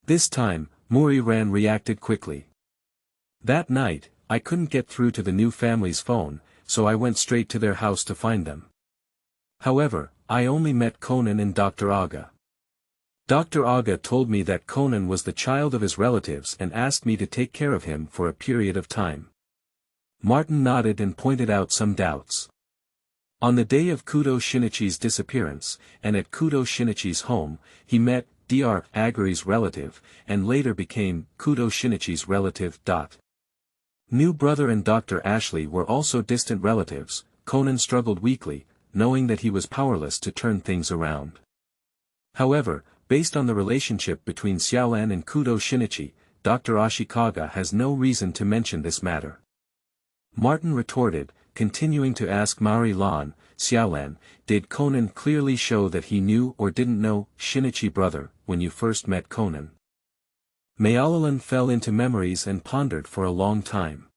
This time, Muri-ran reacted quickly. "That night, I couldn't get through to the new family's phone, so I went straight to their house to find them. However, I only met Conan and Dr. Aga. Dr. Aga told me that Conan was the child of his relatives and asked me to take care of him for a period of time." Martin nodded and pointed out some doubts. On the day of Kudo Shinichi's disappearance, and at Kudo Shinichi's home, he met Dr. Aguri's relative, and later became Kudo Shinichi's relative. New brother and Dr. Ashley were also distant relatives. Conan struggled weakly, knowing that he was powerless to turn things around. However, based on the relationship between Xiaolan and Kudo Shinichi, Dr. Ashikaga has no reason to mention this matter. Martin retorted, continuing to ask Muri-ran, "Xiaolan, did Conan clearly show that he knew or didn't know Shinichi brother when you first met Conan?" Xiaolan fell into memories and pondered for a long time.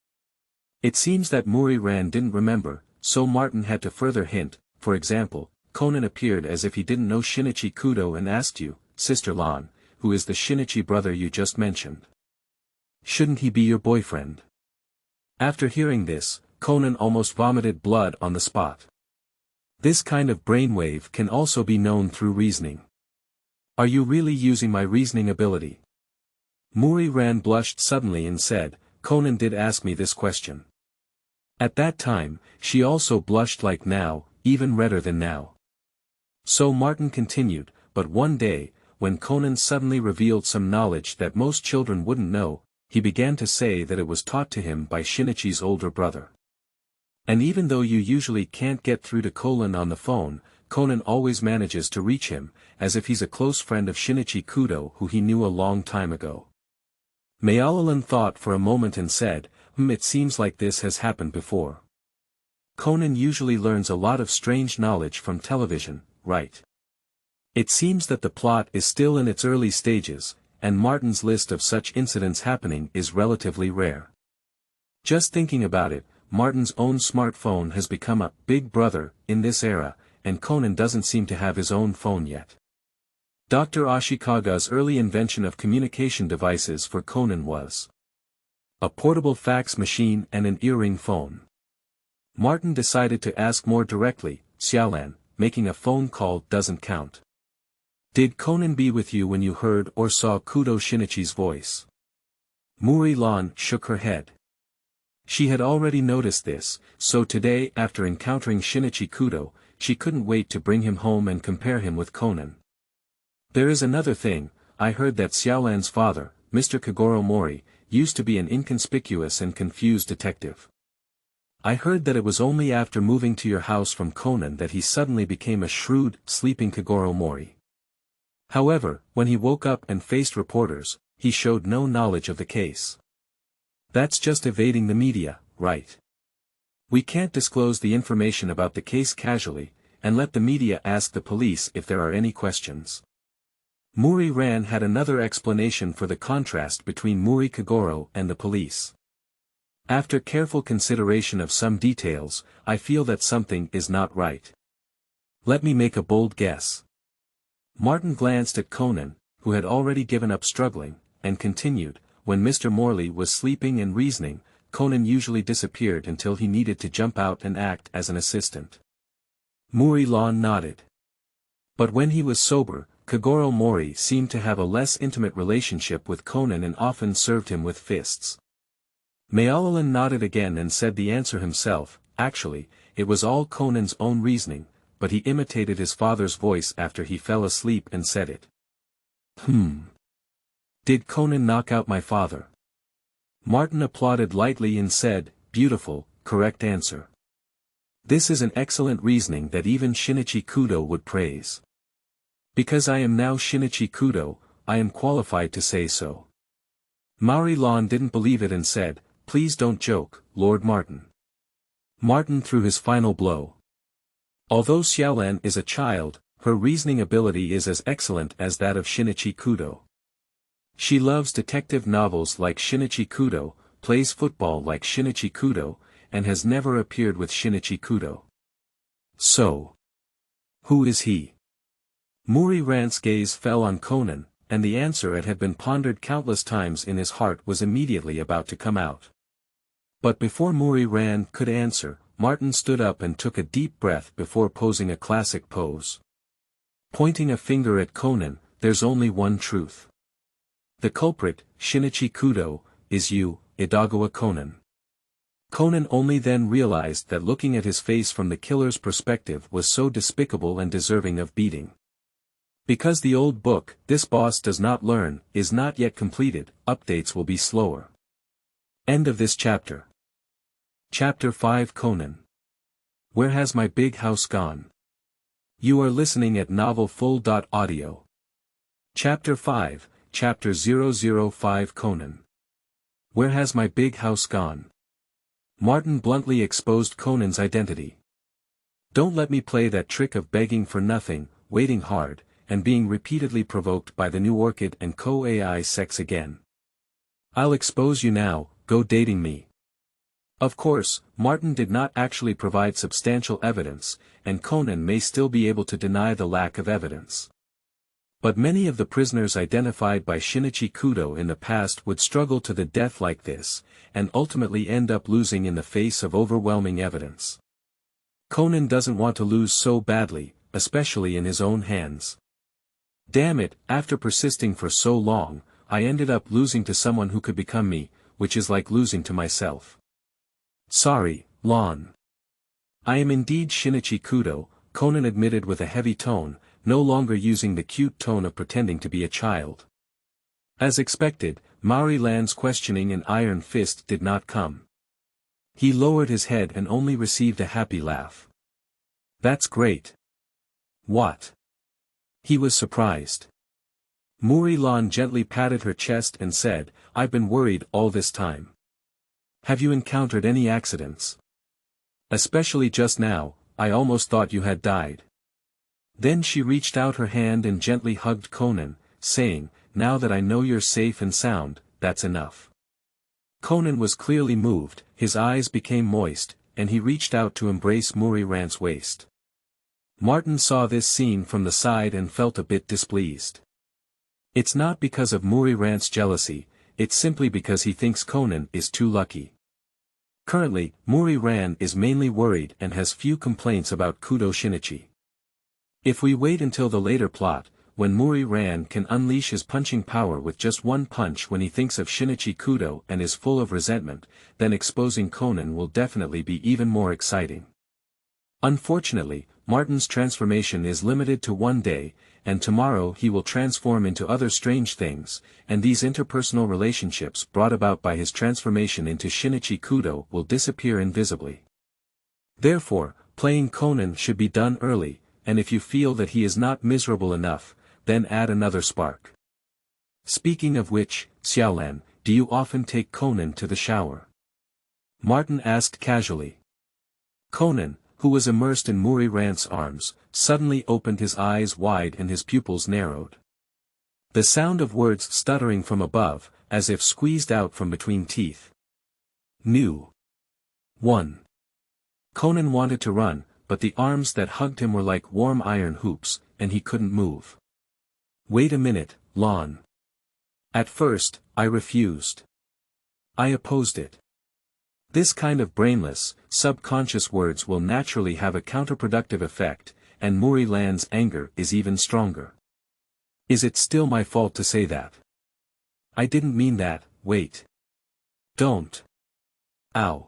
It seems that Muri-ran didn't remember, so Martin had to further hint. For example, Conan appeared as if he didn't know Shinichi Kudo and asked you, "Sister Lan, who is the Shinichi brother you just mentioned? Shouldn't he be your boyfriend?" After hearing this, Conan almost vomited blood on the spot. This kind of brainwave can also be known through reasoning. "Are you really using my reasoning ability?" Muri-ran blushed suddenly and said, "Conan did ask me this question." At that time, she also blushed like now, even redder than now. So Martin continued, "But one day, when Conan suddenly revealed some knowledge that most children wouldn't know, he began to say that it was taught to him by Shinichi's older brother. And even though you usually can't get through to Conan on the phone, Conan always manages to reach him, as if he's a close friend of Shinichi Kudo who he knew a long time ago." Xiaolan thought for a moment and said, It seems like this has happened before. Conan usually learns a lot of strange knowledge from television, right? It seems that the plot is still in its early stages, and Martin's list of such incidents happening is relatively rare. Just thinking about it, Martin's own smartphone has become a big brother in this era, and Conan doesn't seem to have his own phone yet. Dr. Ashikaga's early invention of communication devices for Conan was a portable fax machine and an earring phone. Martin decided to ask more directly, "Xiaolan, making a phone call doesn't count. Did Conan be with you when you heard or saw Kudo Shinichi's voice?" Muri-ran shook her head. She had already noticed this, so today after encountering Shinichi Kudo, she couldn't wait to bring him home and compare him with Conan. "There is another thing, I heard that Xiaolan's father, Mr. Kagoro Mori, used to be an inconspicuous and confused detective. I heard that it was only after moving to your house from Conan that he suddenly became a shrewd, sleeping Kagoro Mori. However, when he woke up and faced reporters, he showed no knowledge of the case. That's just evading the media, right? We can't disclose the information about the case casually, and let the media ask the police if there are any questions. Muri Ran had another explanation for the contrast between Muri Kagoro and the police. After careful consideration of some details, I feel that something is not right. Let me make a bold guess. Martin glanced at Conan, who had already given up struggling, and continued, when Mr. Morley was sleeping and reasoning, Conan usually disappeared until he needed to jump out and act as an assistant. Muri Lan nodded. But when he was sober, Kagoro Mori seemed to have a less intimate relationship with Conan and often served him with fists. Xiaolan nodded again and said the answer himself. Actually, it was all Conan's own reasoning, but he imitated his father's voice after he fell asleep and said it. Did Conan knock out my father? Martin applauded lightly and said, beautiful, correct answer. This is an excellent reasoning that even Shinichi Kudo would praise. Because I am now Shinichi Kudo, I am qualified to say so. Maori Lan didn't believe it and said, please don't joke, Lord Martin. Martin threw his final blow. Although Xiaolan is a child, her reasoning ability is as excellent as that of Shinichi Kudo. She loves detective novels like Shinichi Kudo, plays football like Shinichi Kudo, and has never appeared with Shinichi Kudo. So, who is he? Muri Ran's gaze fell on Conan, and the answer it had been pondered countless times in his heart was immediately about to come out. But before Muri Ran could answer, Martin stood up and took a deep breath before posing a classic pose. Pointing a finger at Conan, there's only one truth. The culprit, Shinichi Kudo, is you, Idagawa Conan. Conan only then realized that looking at his face from the killer's perspective was so despicable and deserving of beating. Because the old book, This Boss Does Not Learn, is not yet completed, updates will be slower. End of this chapter. Chapter 5 Conan. Where has my big house gone? You are listening at novelfull.audio. Chapter 5, Chapter 005 Conan. Where has my big house gone? Martin bluntly exposed Conan's identity. Don't let me play that trick of begging for nothing, waiting hard, and being repeatedly provoked by the new Orchid and Co. AI sex again. I'll expose you now, go dating me. Of course, Martin did not actually provide substantial evidence, and Conan may still be able to deny the lack of evidence. But many of the prisoners identified by Shinichi Kudo in the past would struggle to the death like this, and ultimately end up losing in the face of overwhelming evidence. Conan doesn't want to lose so badly, especially in his own hands. Damn it, after persisting for so long, I ended up losing to someone who could become me, which is like losing to myself. Sorry, Lon. I am indeed Shinichi Kudo, Conan admitted with a heavy tone, no longer using the cute tone of pretending to be a child. As expected, Maori Lan's questioning and iron fist did not come. He lowered his head and only received a happy laugh. That's great. What? He was surprised. Muri Lan gently patted her chest and said, I've been worried all this time. Have you encountered any accidents? Especially just now, I almost thought you had died. Then she reached out her hand and gently hugged Conan, saying, now that I know you're safe and sound, that's enough. Conan was clearly moved, his eyes became moist, and he reached out to embrace Muri Ran's waist. Martin saw this scene from the side and felt a bit displeased. It's not because of Muri Ran's jealousy, it's simply because he thinks Conan is too lucky. Currently, Muri Ran is mainly worried and has few complaints about Kudo Shinichi. If we wait until the later plot, when Muri Ran can unleash his punching power with just one punch when he thinks of Shinichi Kudo and is full of resentment, then exposing Conan will definitely be even more exciting. Unfortunately, Martin's transformation is limited to one day, and tomorrow he will transform into other strange things, and these interpersonal relationships brought about by his transformation into Shinichi Kudo will disappear invisibly. Therefore, playing Conan should be done early, and if you feel that he is not miserable enough, then add another spark. Speaking of which, Xiaolan, do you often take Conan to the shower? Martin asked casually. Conan, who was immersed in Muri Rant's arms, suddenly opened his eyes wide and his pupils narrowed. The sound of words stuttering from above, as if squeezed out from between teeth. New. 1. Conan wanted to run, but the arms that hugged him were like warm iron hoops, and he couldn't move. Wait a minute, Lon. At first, I refused. I opposed it. This kind of brainless, subconscious words will naturally have a counterproductive effect, and Muri Lan's anger is even stronger. Is it still my fault to say that? I didn't mean that, wait. Don't. Ow.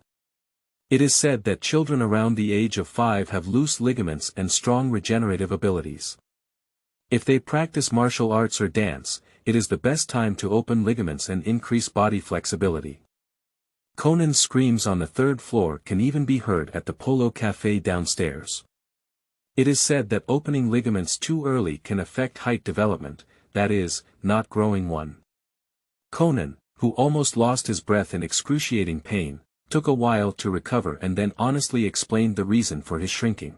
It is said that children around the age of 5 have loose ligaments and strong regenerative abilities. If they practice martial arts or dance, it is the best time to open ligaments and increase body flexibility. Conan's screams on the 3rd floor can even be heard at the Polo Café downstairs. It is said that opening ligaments too early can affect height development, that is, not growing one. Conan, who almost lost his breath in excruciating pain, took a while to recover and then honestly explained the reason for his shrinking.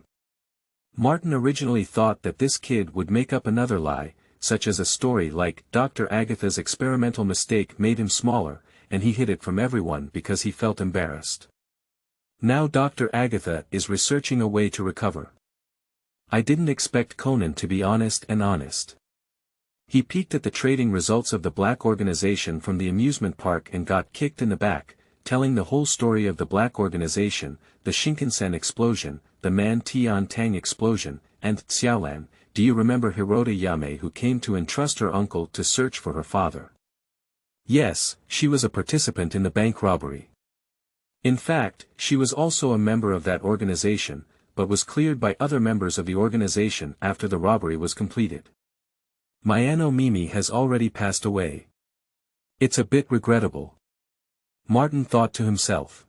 Martin originally thought that this kid would make up another lie, such as a story like Dr. Agatha's experimental mistake made him smaller, and he hid it from everyone because he felt embarrassed. Now Dr. Agatha is researching a way to recover. I didn't expect Conan to be honest. He peeked at the trading results of the black organization from the amusement park and got kicked in the back, telling the whole story of the black organization, the Shinkansen explosion, the Man Tian Tang explosion, and Xiaolan. Do you remember Hirota Yame who came to entrust her uncle to search for her father? Yes, she was a participant in the bank robbery. In fact, she was also a member of that organization, but was cleared by other members of the organization after the robbery was completed. Mayano Mimi has already passed away. It's a bit regrettable. Martin thought to himself.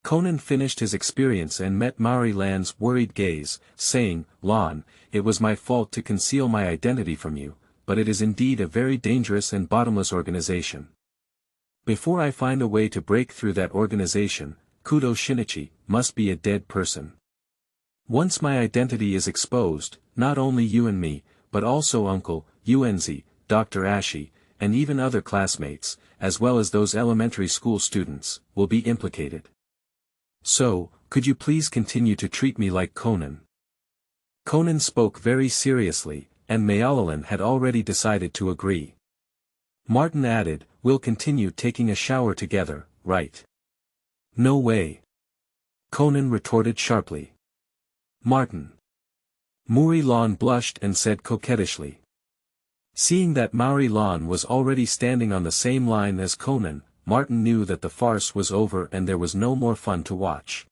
Conan finished his experience and met Muri Lan's worried gaze, saying, Lon, it was my fault to conceal my identity from you, but it is indeed a very dangerous and bottomless organization. Before I find a way to break through that organization, Kudo Shinichi must be a dead person. Once my identity is exposed, not only you and me, but also Uncle, Unz, Dr. Ashi, and even other classmates, as well as those elementary school students, will be implicated. So, could you please continue to treat me like Conan? Conan spoke very seriously, and Xiaolan had already decided to agree. Martin added, we'll continue taking a shower together, right? No way. Conan retorted sharply. Martin. Muri Lan blushed and said coquettishly. Seeing that Muri Lan was already standing on the same line as Conan, Martin knew that the farce was over and there was no more fun to watch.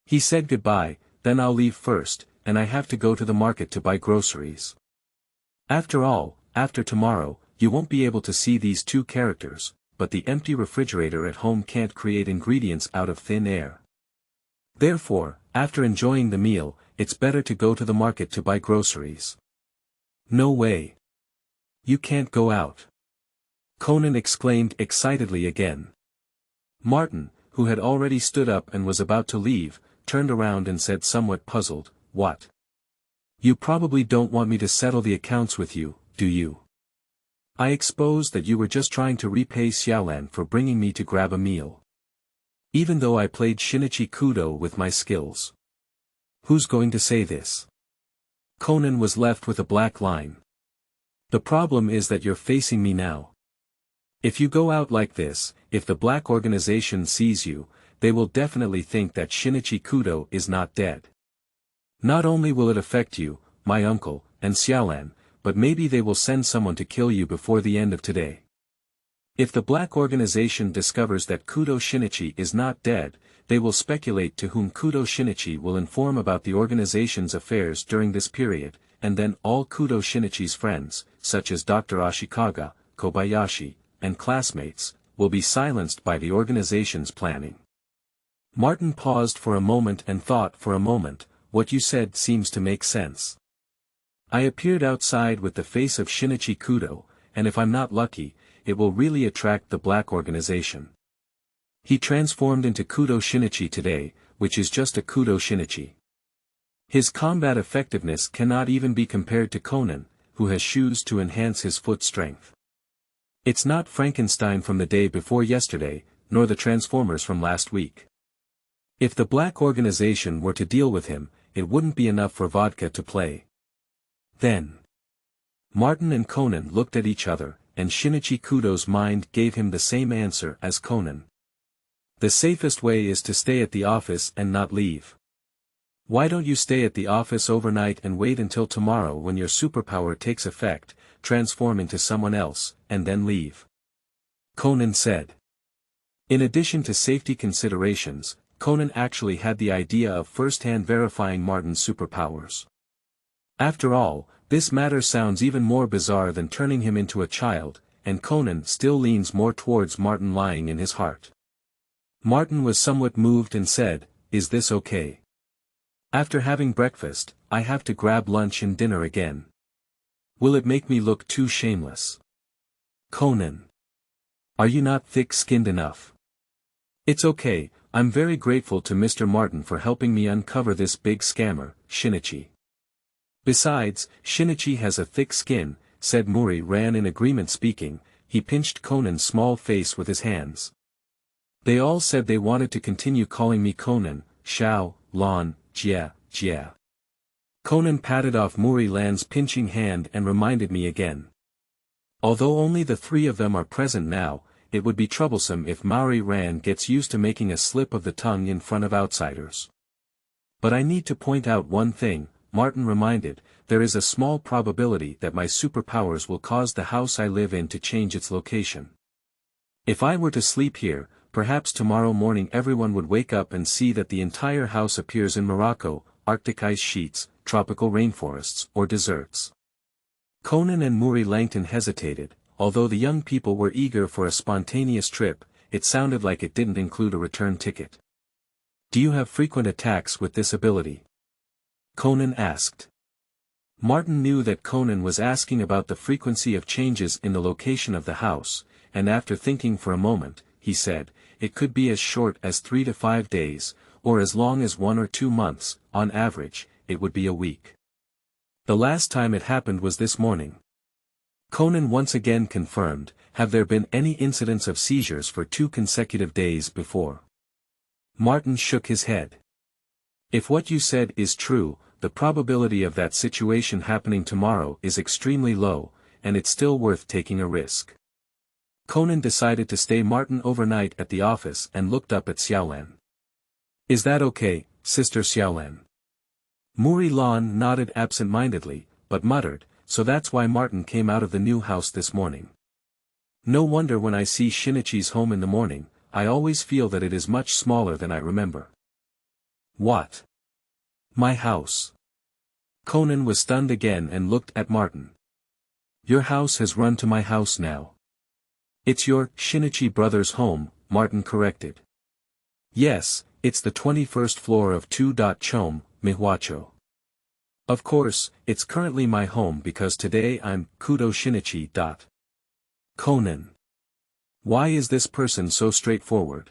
He said goodbye, then I'll leave first, and I have to go to the market to buy groceries. After all, after tomorrow, you won't be able to see these two characters, but the empty refrigerator at home can't create ingredients out of thin air. Therefore, after enjoying the meal, it's better to go to the market to buy groceries. No way. You can't go out. Conan exclaimed excitedly again. Martin, who had already stood up and was about to leave, turned around and said somewhat puzzled, What? You probably don't want me to settle the accounts with you, do you? I expose that you were just trying to repay Xiaolan for bringing me to grab a meal. Even though I played Shinichi Kudo with my skills. Who's going to say this? Conan was left with a black line. The problem is that you're facing me now. If you go out like this, if the black organization sees you, they will definitely think that Shinichi Kudo is not dead. Not only will it affect you, my uncle, and Xiaolan, but maybe they will send someone to kill you before the end of today. If the black organization discovers that Kudo Shinichi is not dead, they will speculate to whom Kudo Shinichi will inform about the organization's affairs during this period, and then all Kudo Shinichi's friends, such as Dr. Ashikaga, Kobayashi, and classmates, will be silenced by the organization's planning. Martin paused for a moment and thought for a moment, what you said seems to make sense. I appeared outside with the face of Shinichi Kudo, and if I'm not lucky, it will really attract the black organization. He transformed into Kudo Shinichi today, which is just a Kudo Shinichi. His combat effectiveness cannot even be compared to Conan, who has shoes to enhance his foot strength. It's not Frankenstein from the day before yesterday, nor the Transformers from last week. If the black organization were to deal with him, it wouldn't be enough for vodka to play. Then Martin and Conan looked at each other, and Shinichi Kudo's mind gave him the same answer as Conan. The safest way is to stay at the office and not leave. Why don't you stay at the office overnight and wait until tomorrow when your superpower takes effect, transform into someone else, and then leave? Conan said. In addition to safety considerations, Conan actually had the idea of first-hand verifying Martin's superpowers. After all, this matter sounds even more bizarre than turning him into a child, and Conan still leans more towards Martin lying in his heart. Martin was somewhat moved and said, "Is this okay? After having breakfast, I have to grab lunch and dinner again. Will it make me look too shameless?" Conan. Are you not thick-skinned enough? It's okay, I'm very grateful to Mr. Martin for helping me uncover this big scammer, Shinichi. Besides, Shinichi has a thick skin, said Muri ran in agreement speaking. He pinched Conan's small face with his hands. They all said they wanted to continue calling me Conan, Xiaolan, Jia. Conan patted off Muri Lan's pinching hand and reminded me again. Although only the three of them are present now, it would be troublesome if Muri Ran gets used to making a slip of the tongue in front of outsiders. But I need to point out one thing, Martin reminded, there is a small probability that my superpowers will cause the house I live in to change its location. If I were to sleep here, perhaps tomorrow morning everyone would wake up and see that the entire house appears in Morocco, Arctic ice sheets, tropical rainforests, or deserts. Conan and Muri Langton hesitated. Although the young people were eager for a spontaneous trip, it sounded like it didn't include a return ticket. Do you have frequent attacks with this ability? Conan asked. Martin knew that Conan was asking about the frequency of changes in the location of the house, and after thinking for a moment, he said, it could be as short as 3 to 5 days, or as long as 1 or 2 months, on average, it would be a week. The last time it happened was this morning. Conan once again confirmed, have there been any incidents of seizures for 2 consecutive days before? Martin shook his head. If what you said is true, the probability of that situation happening tomorrow is extremely low, and it's still worth taking a risk. Conan decided to stay Martin overnight at the office and looked up at Xiaolan. Is that okay, Sister Xiaolan? Muri Lan nodded absent-mindedly, but muttered, so that's why Martin came out of the new house this morning. No wonder when I see Shinichi's home in the morning, I always feel that it is much smaller than I remember. What? My house? Conan was stunned again and looked at Martin. Your house has run to my house now. It's your Shinichi brother's home, Martin corrected. Yes, it's the 21st floor of 2.Chom, Mihuacho. Of course, it's currently my home because today I'm Kudo Shinichi. Conan. Why is this person so straightforward?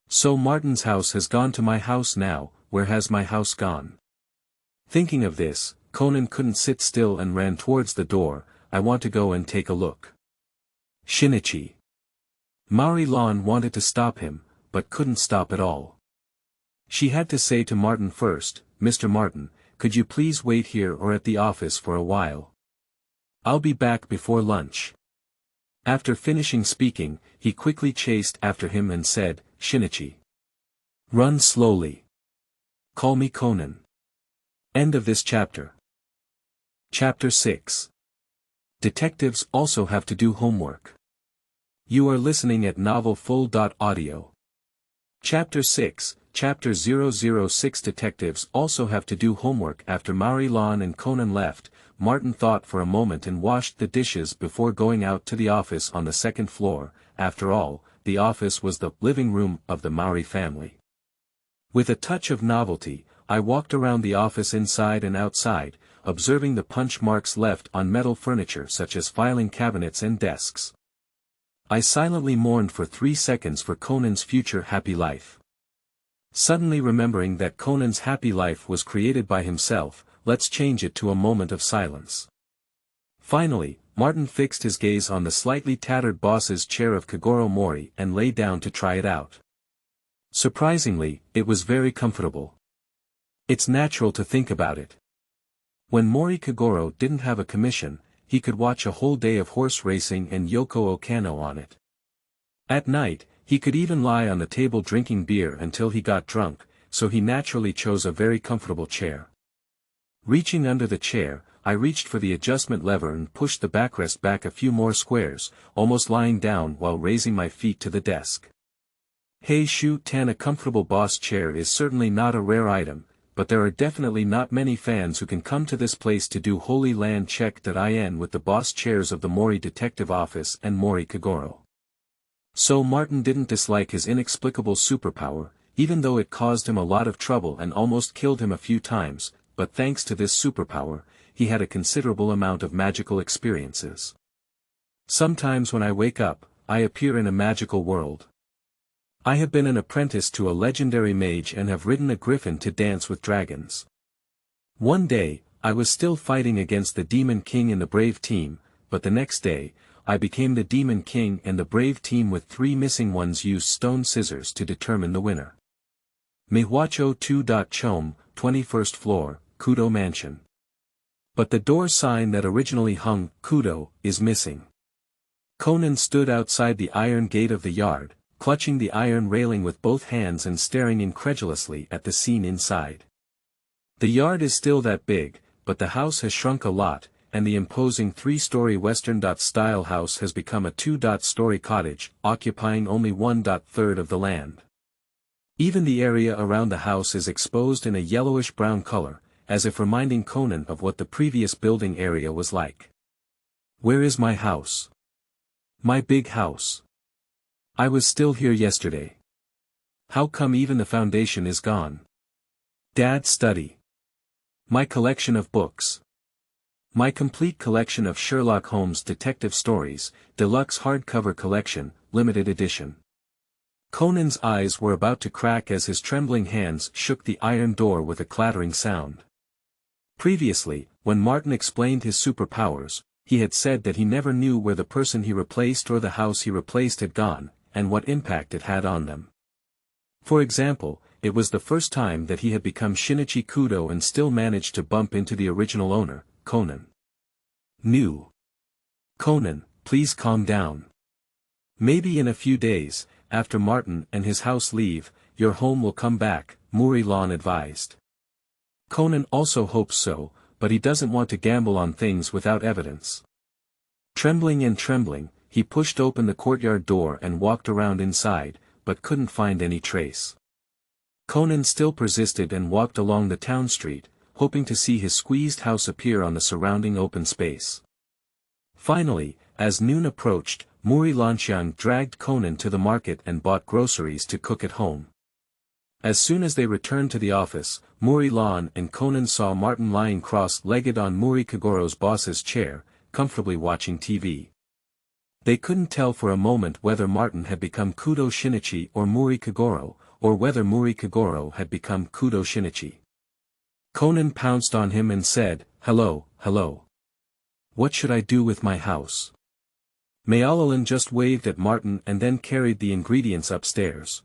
So Martin's house has gone to my house now, where has my house gone? Thinking of this, Conan couldn't sit still and ran towards the door. I want to go and take a look. Shinichi. Mari Lan wanted to stop him, but couldn't stop at all. She had to say to Martin first, Mr. Martin, could you please wait here or at the office for a while? I'll be back before lunch. After finishing speaking, he quickly chased after him and said, Shinichi. Run slowly. Call me Conan. End of this chapter. Chapter 6. Detectives also have to do homework. You are listening at novelfull.audio. Chapter 6, Chapter 006. Detectives also have to do homework. After Mari Lan and Conan left, Martin thought for a moment and washed the dishes before going out to the office on the 2nd floor. After all, the office was the living room of the Mari family. With a touch of novelty, I walked around the office inside and outside, observing the punch marks left on metal furniture such as filing cabinets and desks. I silently mourned for 3 seconds for Conan's future happy life. Suddenly remembering that Conan's happy life was created by himself, let's change it to a moment of silence. Finally, Martin fixed his gaze on the slightly tattered boss's chair of Kagoro Mori and lay down to try it out. Surprisingly, it was very comfortable. It's natural to think about it. When Mori Kagoro didn't have a commission, he could watch a whole day of horse racing and Yoko Okano on it. At night, he could even lie on the table drinking beer until he got drunk, so he naturally chose a very comfortable chair. Reaching under the chair, I reached for the adjustment lever and pushed the backrest back a few more squares, almost lying down while raising my feet to the desk. Hey Shu Tan, a comfortable boss chair is certainly not a rare item, but there are definitely not many fans who can come to this place to do Holy Land check.in with the boss chairs of the Mori Detective Office and Mori Kagoro. So Martin didn't dislike his inexplicable superpower, even though it caused him a lot of trouble and almost killed him a few times, but thanks to this superpower, he had a considerable amount of magical experiences. Sometimes when I wake up, I appear in a magical world. I have been an apprentice to a legendary mage and have ridden a griffin to dance with dragons. One day, I was still fighting against the Demon King and the Brave Team, but the next day, I became the Demon King and the Brave Team with 3 missing ones used stone scissors to determine the winner. Mihuacho 2. Chom, 21st floor, Kudo Mansion. But the door sign that originally hung, Kudo, is missing. Conan stood outside the iron gate of the yard, clutching the iron railing with both hands and staring incredulously at the scene inside. The yard is still that big, but the house has shrunk a lot, and the imposing 3-story Western-style house has become a 2-story cottage, occupying only 1/3 of the land. Even the area around the house is exposed in a yellowish-brown color, as if reminding Conan of what the previous building area was like. Where is my house? My big house. I was still here yesterday. How come even the foundation is gone? Dad's study. My collection of books. My complete collection of Sherlock Holmes detective stories, deluxe hardcover collection, limited edition. Conan's eyes were about to crack as his trembling hands shook the iron door with a clattering sound. Previously, when Martin explained his superpowers, he had said that he never knew where the person he replaced or the house he replaced had gone, and what impact it had on them. For example, it was the first time that he had become Shinichi Kudo and still managed to bump into the original owner, Conan. New. Conan, please calm down. Maybe in a few days, after Martin and his house leave, your home will come back, Muri Lan advised. Conan also hopes so, but he doesn't want to gamble on things without evidence. Trembling, he pushed open the courtyard door and walked around inside, but couldn't find any trace. Conan still persisted and walked along the town street, hoping to see his squeezed house appear on the surrounding open space. Finally, as noon approached, Muri Lanxiang dragged Conan to the market and bought groceries to cook at home. As soon as they returned to the office, Muri Lan and Conan saw Martin lying cross-legged on Mori Kagoro's boss's chair, comfortably watching TV. They couldn't tell for a moment whether Martin had become Kudo Shinichi or Mori Kagoro, or whether Mori Kagoro had become Kudo Shinichi. Conan pounced on him and said, hello. What should I do with my house? Xiaolan just waved at Martin and then carried the ingredients upstairs.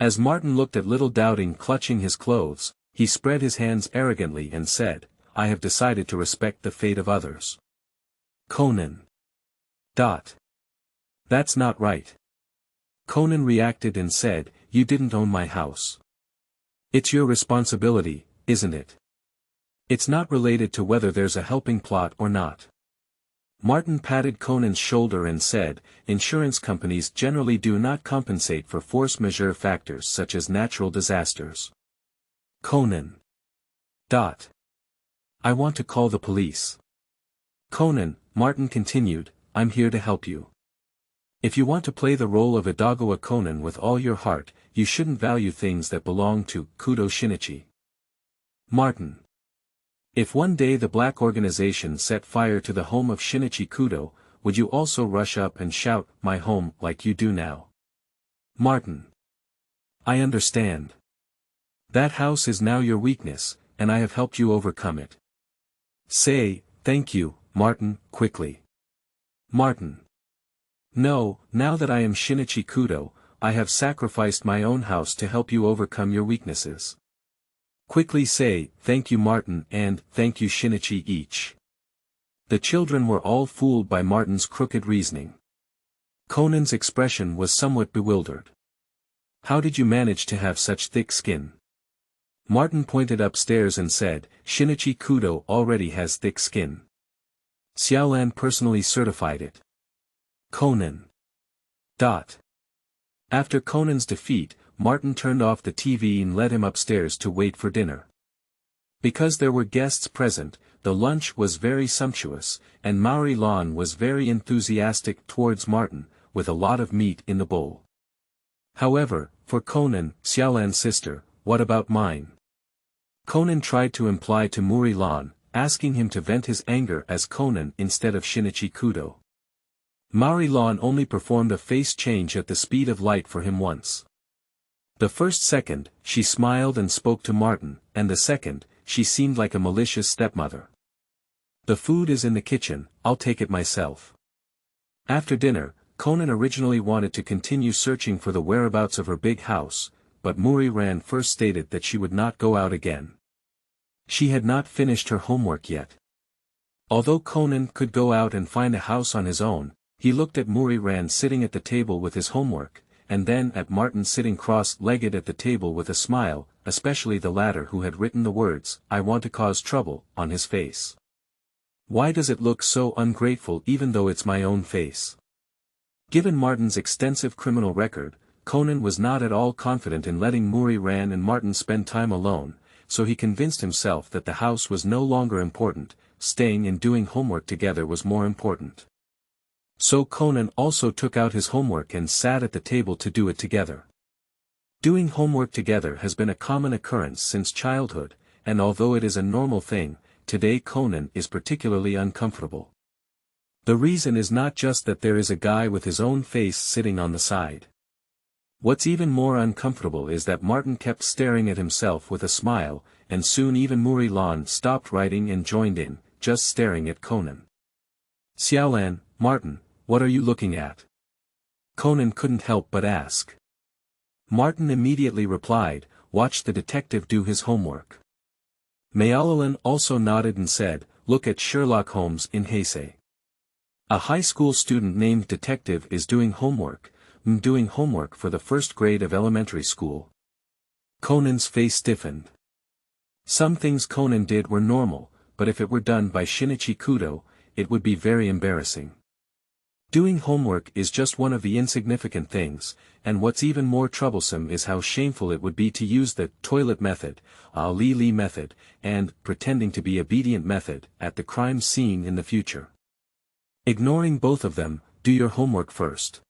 As Martin looked at little doubting clutching his clothes, he spread his hands arrogantly and said, I have decided to respect the fate of others. Conan. That's not right. Conan reacted and said, you didn't own my house. It's your responsibility, isn't it? It's not related to whether there's a helping plot or not. Martin patted Conan's shoulder and said, insurance companies generally do not compensate for force majeure factors such as natural disasters. Conan. I want to call the police. Conan, Martin continued, I'm here to help you. If you want to play the role of Idagawa Conan with all your heart, you shouldn't value things that belong to Kudo Shinichi. Martin. If one day the black organization set fire to the home of Shinichi Kudo, would you also rush up and shout, "My home," like you do now? Martin. I understand. That house is now your weakness, and I have helped you overcome it. Say, thank you, Martin, quickly. Martin. No, now that I am Shinichi Kudo, I have sacrificed my own house to help you overcome your weaknesses. Quickly say, thank you Martin and thank you Shinichi each. The children were all fooled by Martin's crooked reasoning. Conan's expression was somewhat bewildered. How did you manage to have such thick skin? Martin pointed upstairs and said, Shinichi Kudo already has thick skin. Xiaolan personally certified it. Conan. After Conan's defeat, Martin turned off the TV and led him upstairs to wait for dinner. Because there were guests present, the lunch was very sumptuous, and Xiaolan was very enthusiastic towards Martin, with a lot of meat in the bowl. However, for Conan, Xiaolan's sister, what about mine? Conan tried to imply to Xiaolan, asking him to vent his anger as Conan instead of Shinichi Kudo. Xiaolan only performed a face change at the speed of light for him once. The first second, she smiled and spoke to Martin, and the second, she seemed like a malicious stepmother. The food is in the kitchen, I'll take it myself. After dinner, Conan originally wanted to continue searching for the whereabouts of her big house, but Xiaolan first stated that she would not go out again. She had not finished her homework yet. Although Conan could go out and find a house on his own, he looked at Xiaolan sitting at the table with his homework, and then at Martin sitting cross-legged at the table with a smile, especially the latter who had written the words, "I want to cause trouble," on his face. Why does it look so ungrateful even though it's my own face? Given Martin's extensive criminal record, Conan was not at all confident in letting Xiaolan and Martin spend time alone, so he convinced himself that the house was no longer important, staying and doing homework together was more important. So Conan also took out his homework and sat at the table to do it together. Doing homework together has been a common occurrence since childhood, and although it is a normal thing, today Conan is particularly uncomfortable. The reason is not just that there is a guy with his own face sitting on the side. What's even more uncomfortable is that Martin kept staring at himself with a smile, and soon even Xiaolan stopped writing and joined in, just staring at Conan. Xiaolan, Martin, what are you looking at? Conan couldn't help but ask. Martin immediately replied, watch the detective do his homework. Xiaolan also nodded and said, look at Sherlock Holmes in Heisei. A high school student named Detective is doing homework for the first grade of elementary school. Conan's face stiffened. Some things Conan did were normal, but if it were done by Shinichi Kudo, it would be very embarrassing. Doing homework is just one of the insignificant things, and what's even more troublesome is how shameful it would be to use the toilet method, li method, and pretending to be obedient method at the crime scene in the future. Ignoring both of them, do your homework first.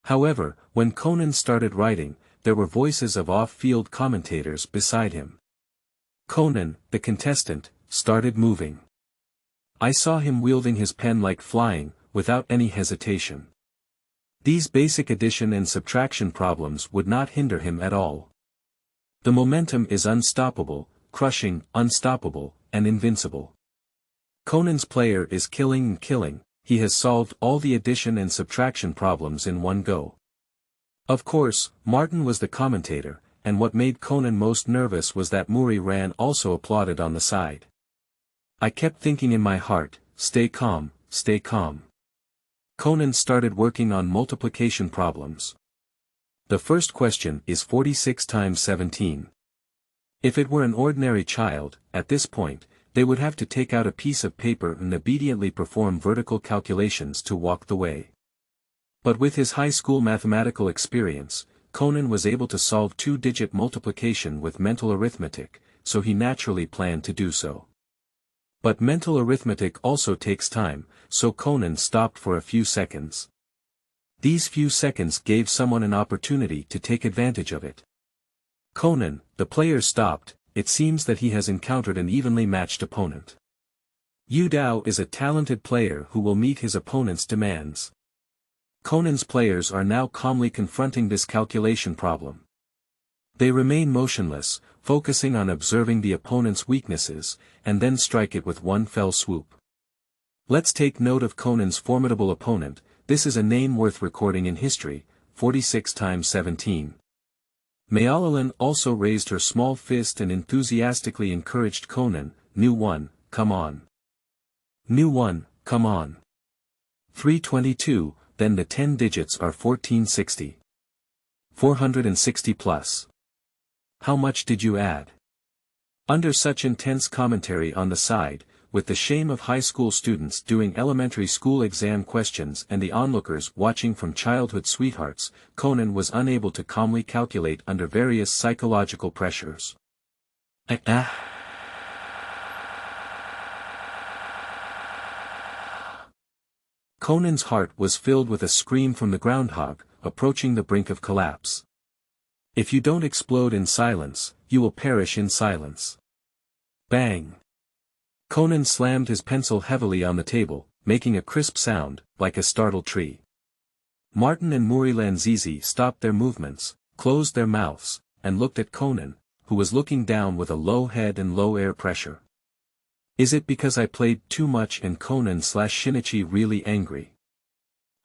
However, when Conan started writing, there were voices of off-field commentators beside him. Conan, the contestant, started moving. I saw him wielding his pen like flying, without any hesitation. These basic addition and subtraction problems would not hinder him at all. The momentum is unstoppable, crushing, unstoppable, and invincible. Conan's player is killing and killing, he has solved all the addition and subtraction problems in one go. Of course, Martin was the commentator, and what made Conan most nervous was that Xiaolan also applauded on the side. I kept thinking in my heart, stay calm, stay calm. Conan started working on multiplication problems. The first question is 46 times 17. If it were an ordinary child, at this point, they would have to take out a piece of paper and obediently perform vertical calculations to walk the way. But with his high school mathematical experience, Conan was able to solve two-digit multiplication with mental arithmetic, so he naturally planned to do so. But mental arithmetic also takes time, so Conan stopped for a few seconds. These few seconds gave someone an opportunity to take advantage of it. Conan, the player stopped, it seems that he has encountered an evenly matched opponent. Yu Dao is a talented player who will meet his opponent's demands. Conan's players are now calmly confronting this calculation problem. They remain motionless, focusing on observing the opponent's weaknesses, and then strike it with one fell swoop. Let's take note of Conan's formidable opponent. This is a name worth recording in history, 46 times 17. Xiaolan also raised her small fist and enthusiastically encouraged Conan, "New one, come on. New one, come on." 322, then the 10 digits are 1460. 460 plus. How much did you add? Under such intense commentary on the side, with the shame of high school students doing elementary school exam questions and the onlookers watching from childhood sweethearts, Conan was unable to calmly calculate under various psychological pressures. Conan's heart was filled with a scream from the groundhog, approaching the brink of collapse. If you don't explode in silence, you will perish in silence. Bang! Conan slammed his pencil heavily on the table, making a crisp sound, like a startled tree. Martin and Murilanzizi stopped their movements, closed their mouths, and looked at Conan, who was looking down with a low head and low air pressure. Is it because I played too much and Conan/Shinichi really angry?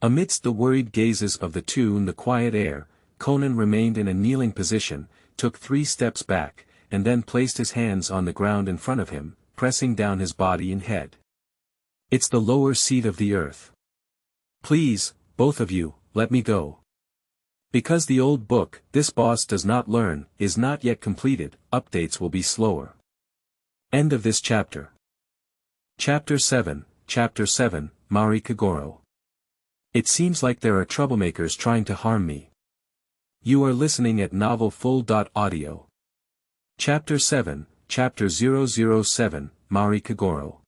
Amidst the worried gazes of the two in the quiet air, Conan remained in a kneeling position, took 3 steps back, and then placed his hands on the ground in front of him, pressing down his body and head. It's the lower seat of the earth. Please, both of you, let me go. Because the old book, This Boss Does Not Learn, is not yet completed, updates will be slower. End of this chapter. Chapter 7, Mari Kagoro. It seems like there are troublemakers trying to harm me. You are listening at novelfull.audio. Chapter 7, Chapter 007, Mari Kagoro.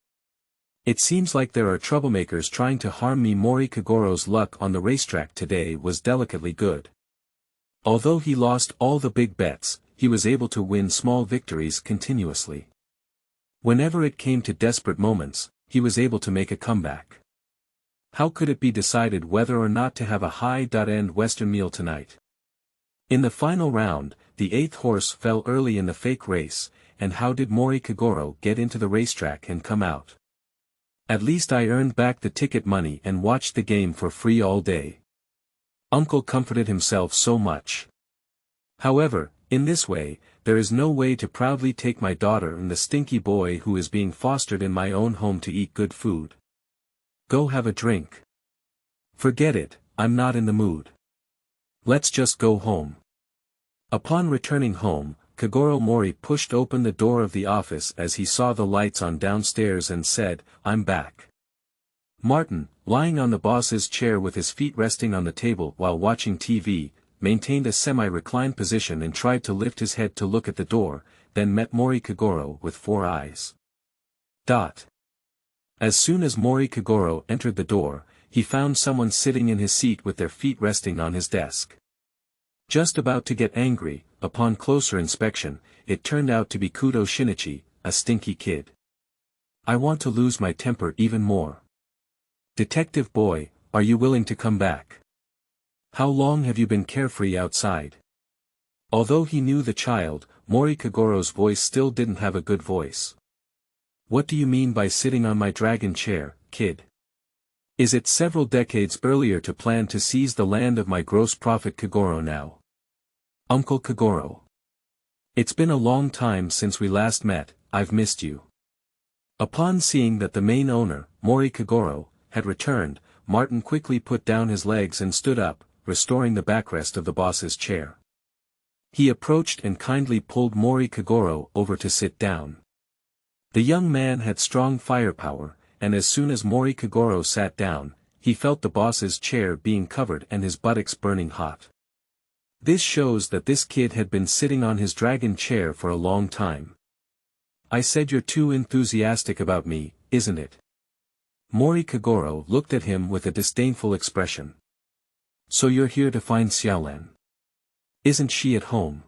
It seems like there are troublemakers trying to harm me. Mori Kagoro's luck on the racetrack today was delicately good. Although he lost all the big bets, he was able to win small victories continuously. Whenever it came to desperate moments, he was able to make a comeback. How could it be decided whether or not to have a high-end Western meal tonight? In the final round, the 8th horse fell early in the fake race, and how did Mori Kagoro get into the racetrack and come out? At least I earned back the ticket money and watched the game for free all day. Uncle comforted himself so much. However, in this way, there is no way to proudly take my daughter and the stinky boy who is being fostered in my own home to eat good food. Go have a drink. Forget it, I'm not in the mood. Let's just go home. Upon returning home, Kagoro Mori pushed open the door of the office as he saw the lights on downstairs and said, "I'm back." Martin, lying on the boss's chair with his feet resting on the table while watching TV, maintained a semi-reclined position and tried to lift his head to look at the door, then met Mori Kagoro with 4 eyes. As soon as Mori Kagoro entered the door, he found someone sitting in his seat with their feet resting on his desk. Just about to get angry, upon closer inspection, it turned out to be Kudo Shinichi, a stinky kid. I want to lose my temper even more. Detective boy, are you willing to come back? How long have you been carefree outside? Although he knew the child, Mori Kagoro's voice still didn't have a good voice. What do you mean by sitting on my dragon chair, kid? Is it several decades earlier to plan to seize the land of my gross profit Kagoro now? Uncle Kagoro. It's been a long time since we last met, I've missed you. Upon seeing that the main owner, Mori Kagoro, had returned, Martin quickly put down his legs and stood up, restoring the backrest of the boss's chair. He approached and kindly pulled Mori Kagoro over to sit down. The young man had strong firepower, and as soon as Mori Kagoro sat down, he felt the boss's chair being covered and his buttocks burning hot. This shows that this kid had been sitting on his dragon chair for a long time. I said you're too enthusiastic about me, isn't it? Mori Kagoro looked at him with a disdainful expression. So you're here to find Xiaolan. Isn't she at home?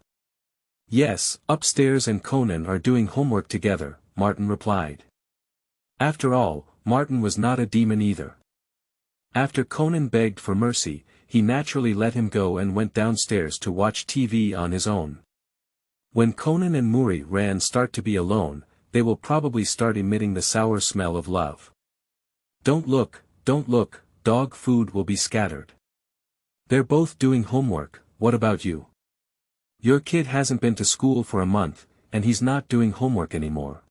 Yes, upstairs and Conan are doing homework together, Martin replied. After all, Martin was not a demon either. After Conan begged for mercy, he naturally let him go and went downstairs to watch TV on his own. When Conan and Muri-ran start to be alone, they will probably start emitting the sour smell of love. Don't look, dog food will be scattered. They're both doing homework, what about you? Your kid hasn't been to school for a month, and he's not doing homework anymore.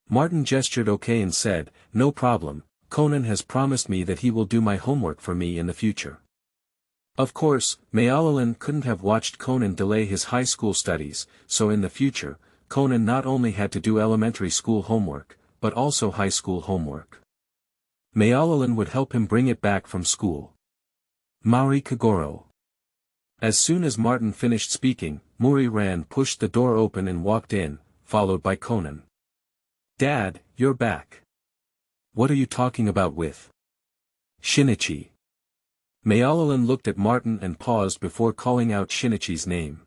Martin gestured okay and said, no problem, Conan has promised me that he will do my homework for me in the future. Of course, Xiaolan couldn't have watched Conan delay his high school studies, so in the future, Conan not only had to do elementary school homework, but also high school homework. Xiaolan would help him bring it back from school. Mauri Kagoro. As soon as Martin finished speaking, Muri-ran pushed the door open and walked in, followed by Conan. Dad, you're back. What are you talking about with Shinichi? Xiaolan looked at Martin and paused before calling out Shinichi's name.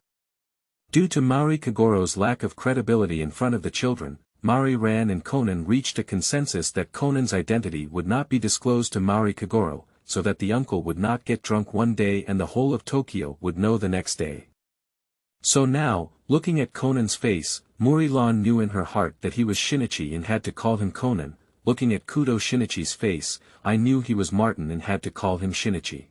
Due to Mauri Kagoro's lack of credibility in front of the children, Muri-ran and Conan reached a consensus that Conan's identity would not be disclosed to Mauri Kagoro, so that the uncle would not get drunk one day and the whole of Tokyo would know the next day. So now, looking at Conan's face, Muri-ran knew in her heart that he was Shinichi and had to call him Conan. Looking at Kudo Shinichi's face, I knew he was Martin and had to call him Shinichi.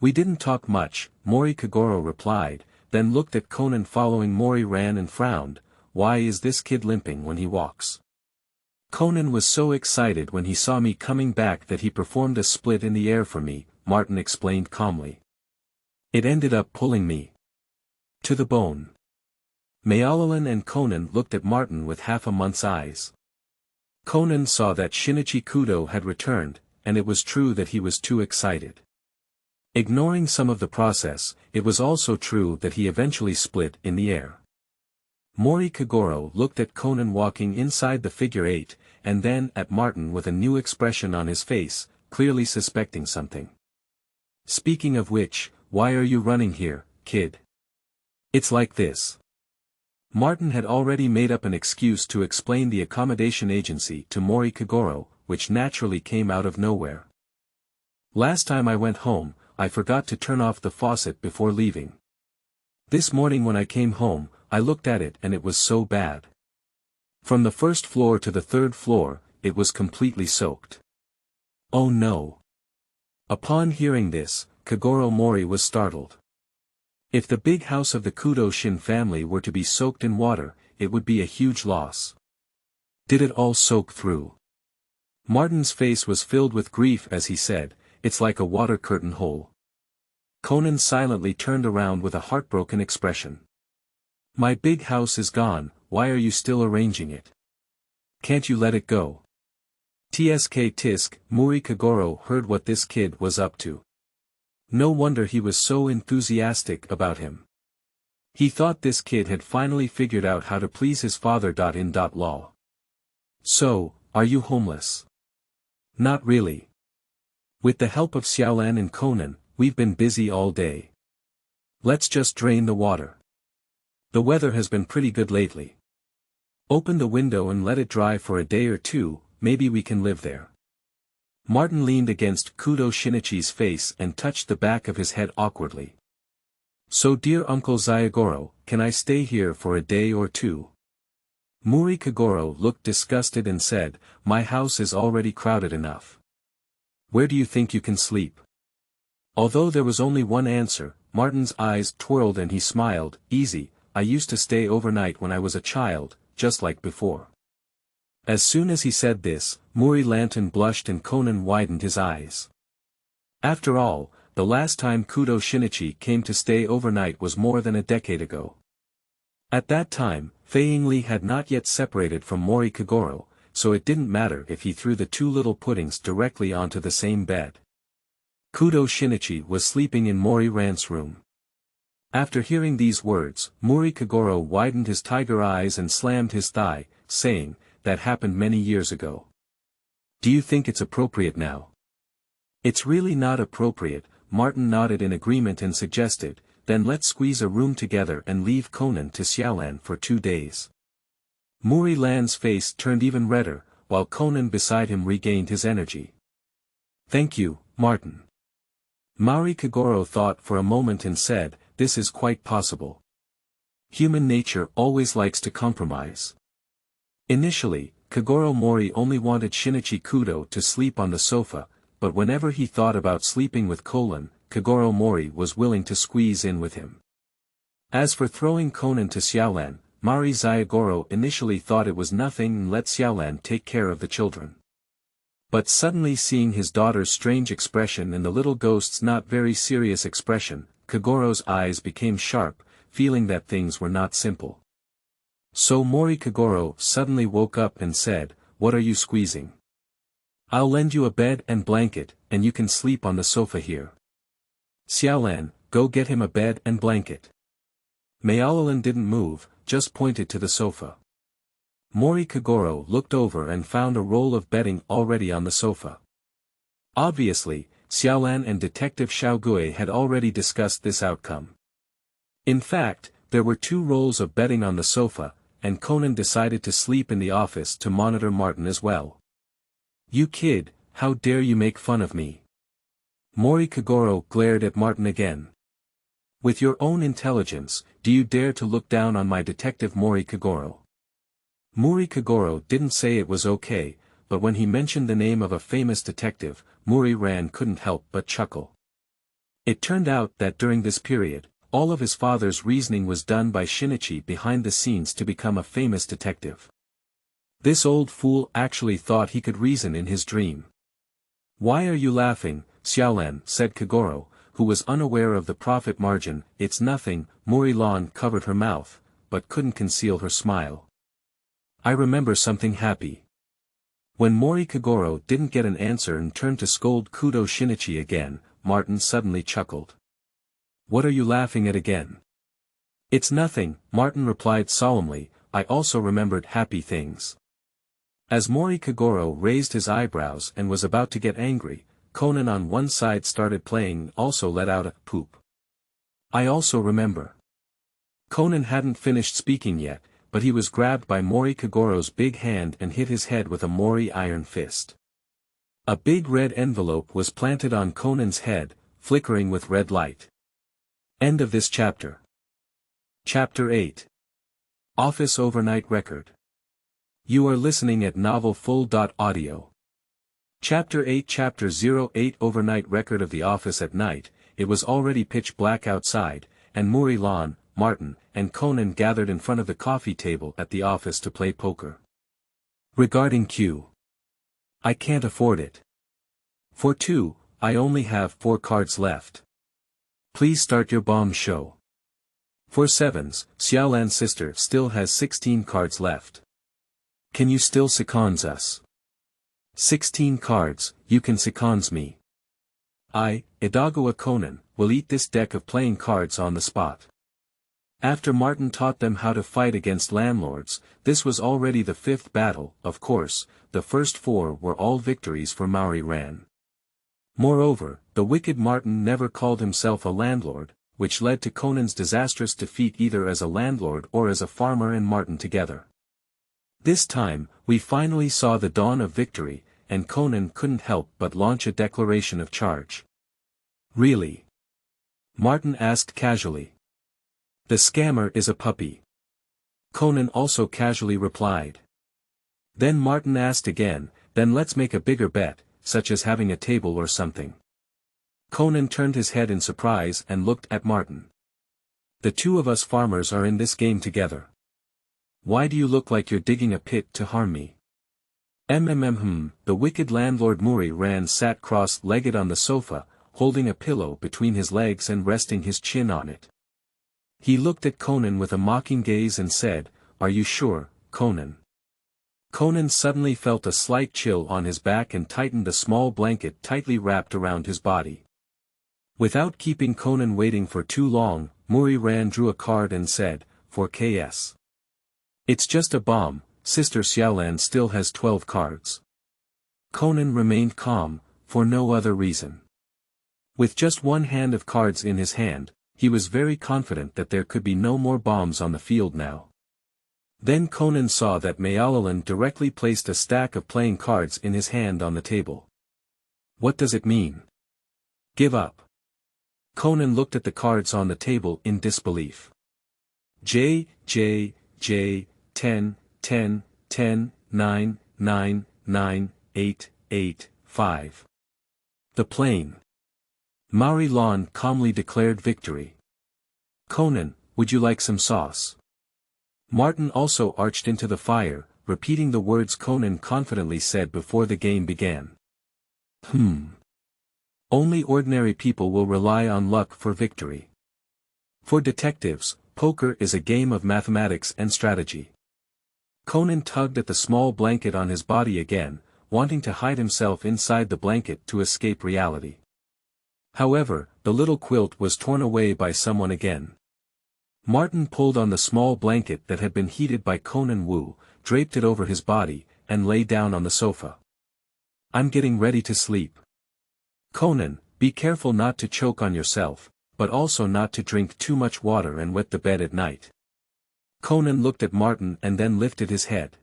We didn't talk much, Mauri Kagoro replied, then looked at Conan following Muri-ran and frowned. Why is this kid limping when he walks? Conan was so excited when he saw me coming back that he performed a split in the air for me, Martin explained calmly. It ended up pulling me to the bone. Xiaolan and Conan looked at Martin with half a month's eyes. Conan saw that Shinichi Kudo had returned, and it was true that he was too excited. Ignoring some of the process, it was also true that he eventually split in the air. Mauri Kagoro looked at Conan walking inside the figure 8, and then at Martin with a new expression on his face, clearly suspecting something. Speaking of which, why are you running here, kid? It's like this. Martin had already made up an excuse to explain the accommodation agency to Mauri Kagoro, which naturally came out of nowhere. Last time I went home, I forgot to turn off the faucet before leaving. This morning when I came home, I looked at it and it was so bad. From the first floor to the third floor, it was completely soaked. Oh no. Upon hearing this, Kagoro Mori was startled. If the big house of the Kudo Shin family were to be soaked in water, it would be a huge loss. Did it all soak through? Martin's face was filled with grief as he said, it's like a water curtain hole. Conan silently turned around with a heartbroken expression. My big house is gone, why are you still arranging it? Can't you let it go? Tsk tisk, Mauri Kagoro heard what this kid was up to. No wonder he was so enthusiastic about him. He thought this kid had finally figured out how to please his father. Lol. So, are you homeless? Not really. With the help of Xiaolan and Conan, we've been busy all day. Let's just drain the water. The weather has been pretty good lately. Open the window and let it dry for a day or two, maybe we can live there. Martin leaned against Kudo Shinichi's face and touched the back of his head awkwardly. So dear Uncle Xiagoro, can I stay here for a day or two? Mauri Kagoro looked disgusted and said, my house is already crowded enough. Where do you think you can sleep? Although there was only one answer, Martin's eyes twirled and he smiled, easy, I used to stay overnight when I was a child, just like before. As soon as he said this, Muri-ran blushed and Conan widened his eyes. After all, the last time Kudo Shinichi came to stay overnight was more than a decade ago. At that time, Fei Yingli had not yet separated from Mauri Kagoro, so it didn't matter if he threw the two little puddings directly onto the same bed. Kudo Shinichi was sleeping in Muri-ran's room. After hearing these words, Mauri Kagoro widened his tiger eyes and slammed his thigh, saying, that happened many years ago. Do you think it's appropriate now? It's really not appropriate, Martin nodded in agreement and suggested, then let's squeeze a room together and leave Conan to Xiaolan for 2 days. Muri Lan's face turned even redder, while Conan beside him regained his energy. Thank you, Martin. Mauri Kagoro thought for a moment and said, this is quite possible. Human nature always likes to compromise. Initially, Kagoro Mori only wanted Shinichi Kudo to sleep on the sofa, but whenever he thought about sleeping with Conan, Kagoro Mori was willing to squeeze in with him. As for throwing Conan to Xiaolan, Mari Zayagoro initially thought it was nothing and let Xiaolan take care of the children. But suddenly seeing his daughter's strange expression and the little ghost's not very serious expression, Kagoro's eyes became sharp, feeling that things were not simple. So Mori Kagoro suddenly woke up and said, what are you squeezing? I'll lend you a bed and blanket, and you can sleep on the sofa here. Xiaolan, go get him a bed and blanket. Xiaolan didn't move, just pointed to the sofa. Mori Kagoro looked over and found a roll of bedding already on the sofa. Obviously, Xiaolan and Detective Xiaogui had already discussed this outcome. In fact, there were 2 rolls of bedding on the sofa, and Conan decided to sleep in the office to monitor Martin as well. You kid, how dare you make fun of me? Mori Kagoro glared at Martin again. With your own intelligence, do you dare to look down on my detective Mori Kagoro? Mori Kagoro didn't say it was okay, but when he mentioned the name of a famous detective, Muri Ran couldn't help but chuckle. It turned out that during this period, all of his father's reasoning was done by Shinichi behind the scenes to become a famous detective. This old fool actually thought he could reason in his dream. Why are you laughing, Xiaolan, said Kagoro, who was unaware of the profit margin. It's nothing. Muri Lan covered her mouth, but couldn't conceal her smile. I remember something happy. When Mori Kagoro didn't get an answer and turned to scold Kudo Shinichi again, Martin suddenly chuckled. What are you laughing at again? It's nothing, Martin replied solemnly, I also remembered happy things. As Mori Kagoro raised his eyebrows and was about to get angry, Conan on one side started playing and also let out a poop. I also remember. Conan hadn't finished speaking yet, but he was grabbed by Mori Kagoro's big hand and hit his head with a Mori iron fist. A big red envelope was planted on Conan's head, flickering with red light. End of this chapter. Chapter 8. Office Overnight Record. You are listening at novelfull.audio. Chapter 8 Chapter 08 Overnight Record of the office at night. It was already pitch black outside, and Muri Lan, Martin, and Conan gathered in front of the coffee table at the office to play poker. Regarding Q. I can't afford it. For 2, I only have 4 cards left. Please start your bomb show. For 7s, Xiaolan's sister still has 16 cards left. Can you still seconds us? 16 cards, you can seconds me. I, Idagawa Conan, will eat this deck of playing cards on the spot. After Martin taught them how to fight against landlords, this was already the 5th battle. Of course, the first 4 were all victories for Mauri Ran. Moreover, the wicked Martin never called himself a landlord, which led to Conan's disastrous defeat either as a landlord or as a farmer and Martin together. This time, we finally saw the dawn of victory, and Conan couldn't help but launch a declaration of charge. Really? Martin asked casually. The scammer is a puppy. Conan also casually replied. Then Martin asked again, then let's make a bigger bet, such as having a table or something. Conan turned his head in surprise and looked at Martin. The 2 of us farmers are in this game together. Why do you look like you're digging a pit to harm me? The wicked landlord Muri Ran sat cross-legged on the sofa, holding a pillow between his legs and resting his chin on it. He looked at Conan with a mocking gaze and said, Are you sure, Conan? Conan suddenly felt a slight chill on his back and tightened the small blanket tightly wrapped around his body. Without keeping Conan waiting for too long, Muri Ran drew a card and said, For KS. It's just a bomb, Sister Xiaolan still has 12 cards. Conan remained calm, for no other reason. With just one hand of cards in his hand, He was very confident that there could be no more bombs on the field now. Then Conan saw that Xiaolan directly placed a stack of playing cards in his hand on the table. What does it mean? Give up. Conan looked at the cards on the table in disbelief. J, 10, 10, 10, 9, 9, 9, 8, 8, 5. The plane. Maori Lan calmly declared victory. Conan, would you like some sauce? Martin also arched into the fire, repeating the words Conan confidently said before the game began. Only ordinary people will rely on luck for victory. For detectives, poker is a game of mathematics and strategy. Conan tugged at the small blanket on his body again, wanting to hide himself inside the blanket to escape reality. However, the little quilt was torn away by someone again. Martin pulled on the small blanket that had been heated by Conan Wu, draped it over his body, and lay down on the sofa. I'm getting ready to sleep. Conan, be careful not to choke on yourself, but also not to drink too much water and wet the bed at night. Conan looked at Martin and then lifted his head.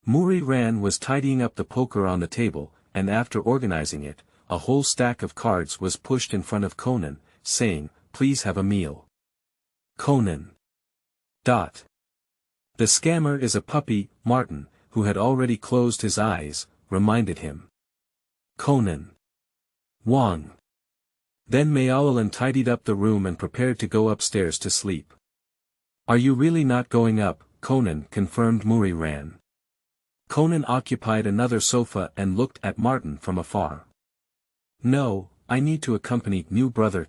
Muri Ran was tidying up the poker on the table, and after organizing it, a whole stack of cards was pushed in front of Conan, saying, "Please have a meal." Conan. The scammer is a puppy, Martin, who had already closed his eyes, reminded him. Conan. Wang. Then Xiaolan tidied up the room and prepared to go upstairs to sleep. Are you really not going up, Conan? Confirmed Muri Ran. Conan occupied another sofa and looked at Martin from afar. No, I need to accompany new brother.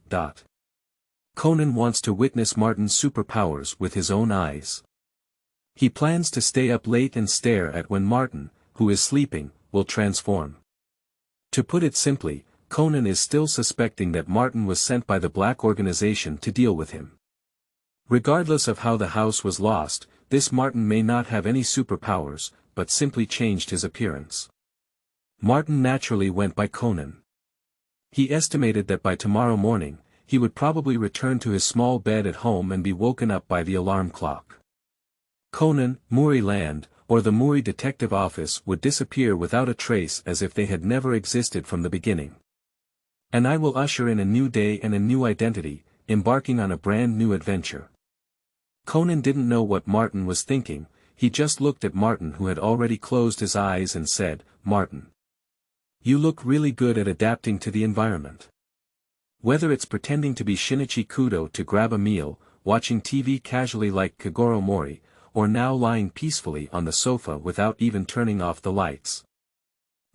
Conan wants to witness Martin's superpowers with his own eyes. He plans to stay up late and stare at when Martin, who is sleeping, will transform. To put it simply, Conan is still suspecting that Martin was sent by the Black Organization to deal with him. Regardless of how the house was lost, this Martin may not have any superpowers, but simply changed his appearance. Martin naturally went by Conan. He estimated that by tomorrow morning, he would probably return to his small bed at home and be woken up by the alarm clock. Conan, Muri Land, or the Muri Detective Office would disappear without a trace as if they had never existed from the beginning. And I will usher in a new day and a new identity, embarking on a brand new adventure. Conan didn't know what Martin was thinking, he just looked at Martin who had already closed his eyes and said, Martin. You look really good at adapting to the environment. Whether it's pretending to be Shinichi Kudo to grab a meal, watching TV casually like Kagoro Mori, or now lying peacefully on the sofa without even turning off the lights.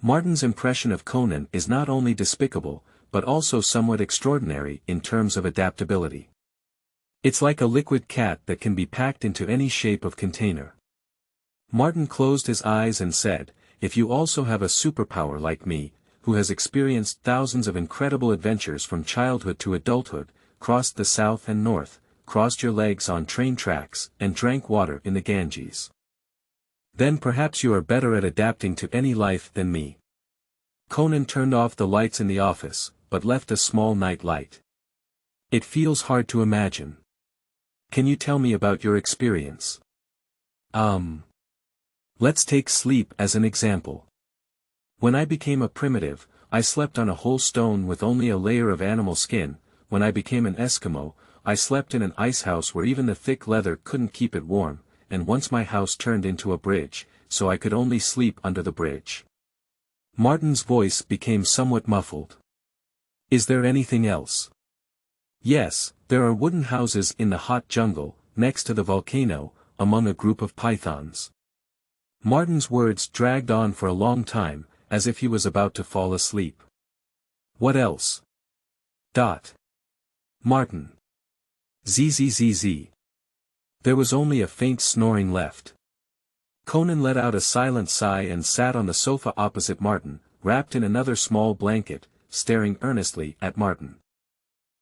Martin's impression of Conan is not only despicable, but also somewhat extraordinary in terms of adaptability. It's like a liquid cat that can be packed into any shape of container. Martin closed his eyes and said, if you also have a superpower like me, who has experienced thousands of incredible adventures from childhood to adulthood, crossed the south and north, crossed your legs on train tracks, and drank water in the Ganges. Then perhaps you are better at adapting to any life than me. Conan turned off the lights in the office, but left a small night light. It feels hard to imagine. Can you tell me about your experience? Let's take sleep as an example. When I became a primitive, I slept on a whole stone with only a layer of animal skin. When I became an Eskimo, I slept in an ice house where even the thick leather couldn't keep it warm, and once my house turned into a bridge, so I could only sleep under the bridge. Martin's voice became somewhat muffled. Is there anything else? Yes, there are wooden houses in the hot jungle, next to the volcano, among a group of pythons. Martin's words dragged on for a long time, as if he was about to fall asleep. What else? Martin. Zzz. There was only a faint snoring left. Conan let out a silent sigh and sat on the sofa opposite Martin, wrapped in another small blanket, staring earnestly at Martin.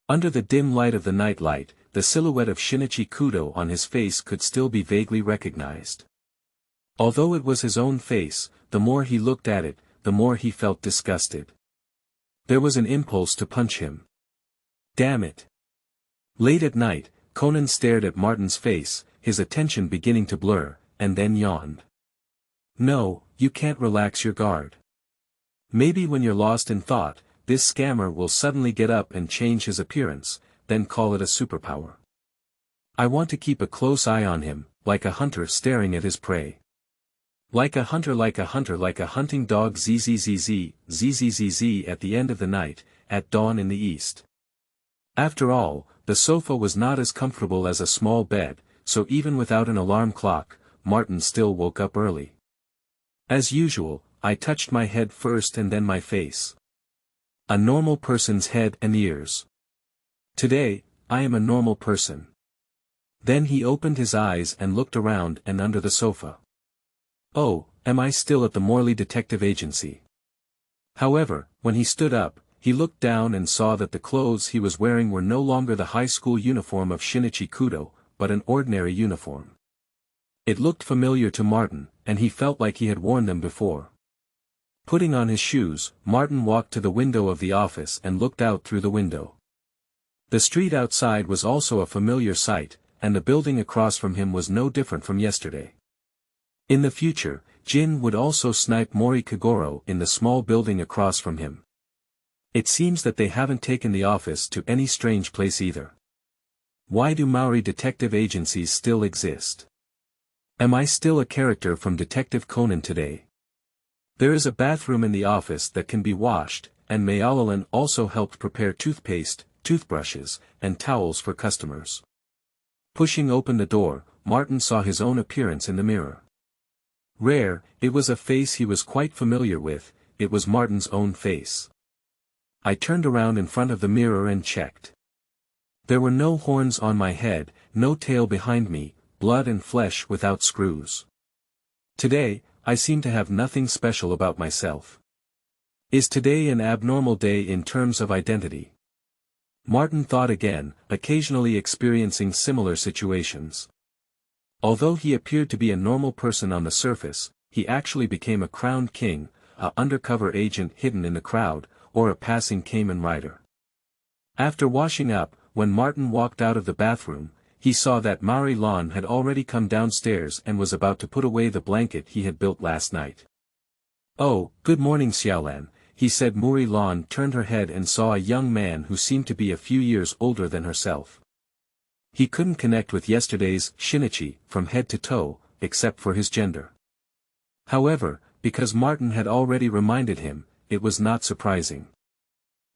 Under the dim light of the night light, the silhouette of Shinichi Kudo on his face could still be vaguely recognized. Although it was his own face, the more he looked at it, the more he felt disgusted. There was an impulse to punch him. Damn it. Late at night, Conan stared at Martin's face, his attention beginning to blur, and then yawned. No, you can't relax your guard. Maybe when you're lost in thought, this scammer will suddenly get up and change his appearance, then call it a superpower. I want to keep a close eye on him, like a hunter staring at his prey. Like a hunter, like a hunter, like a hunting dog, zzz, zzz at the end of the night, at dawn in the east. After all, the sofa was not as comfortable as a small bed, so even without an alarm clock, Martin still woke up early. As usual, I touched my head first and then my face. A normal person's head and ears. Today, I am a normal person. Then he opened his eyes and looked around and under the sofa. Oh, am I still at the Morley Detective Agency? However, when he stood up, he looked down and saw that the clothes he was wearing were no longer the high school uniform of Shinichi Kudo, but an ordinary uniform. It looked familiar to Martin, and he felt like he had worn them before. Putting on his shoes, Martin walked to the window of the office and looked out through the window. The street outside was also a familiar sight, and the building across from him was no different from yesterday. In the future, Jin would also snipe Mori Kagoro in the small building across from him. It seems that they haven't taken the office to any strange place either. Why do Maori detective agencies still exist? Am I still a character from Detective Conan today? There is a bathroom in the office that can be washed, and Xiaolan also helped prepare toothpaste, toothbrushes, and towels for customers. Pushing open the door, Martin saw his own appearance in the mirror. Rare, it was a face he was quite familiar with, it was Martin's own face. I turned around in front of the mirror and checked. There were no horns on my head, no tail behind me, blood and flesh without screws. Today, I seem to have nothing special about myself. Is today an abnormal day in terms of identity? Martin thought again, occasionally experiencing similar situations. Although he appeared to be a normal person on the surface, he actually became a crowned king, a undercover agent hidden in the crowd, or a passing Cayman rider. After washing up, when Martin walked out of the bathroom, he saw that Maori Lan had already come downstairs and was about to put away the blanket he had built last night. "Oh, good morning Xiaolan," he said. Maori Lan turned her head and saw a young man who seemed to be a few years older than herself. He couldn't connect with yesterday's Shinichi from head to toe, except for his gender. However, because Martin had already reminded him, it was not surprising.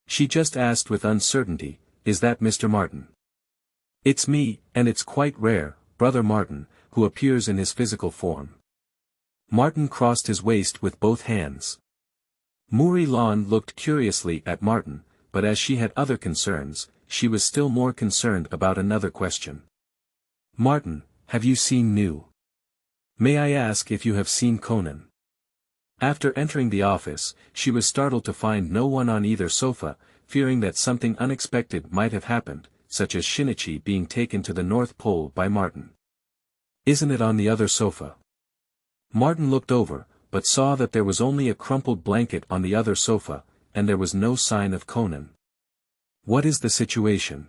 She just asked with uncertainty, "Is that Mr. Martin?" "It's me, and it's quite rare, Brother Martin, who appears in his physical form." Martin crossed his waist with both hands. Maori Lan looked curiously at Martin, but as she had other concerns, she was still more concerned about another question. "Martin, have you seen new? May I ask if you have seen Conan?" After entering the office, she was startled to find no one on either sofa, fearing that something unexpected might have happened, such as Shinichi being taken to the North Pole by Martin. "Isn't it on the other sofa?" Martin looked over, but saw that there was only a crumpled blanket on the other sofa, and there was no sign of Conan. "What is the situation?"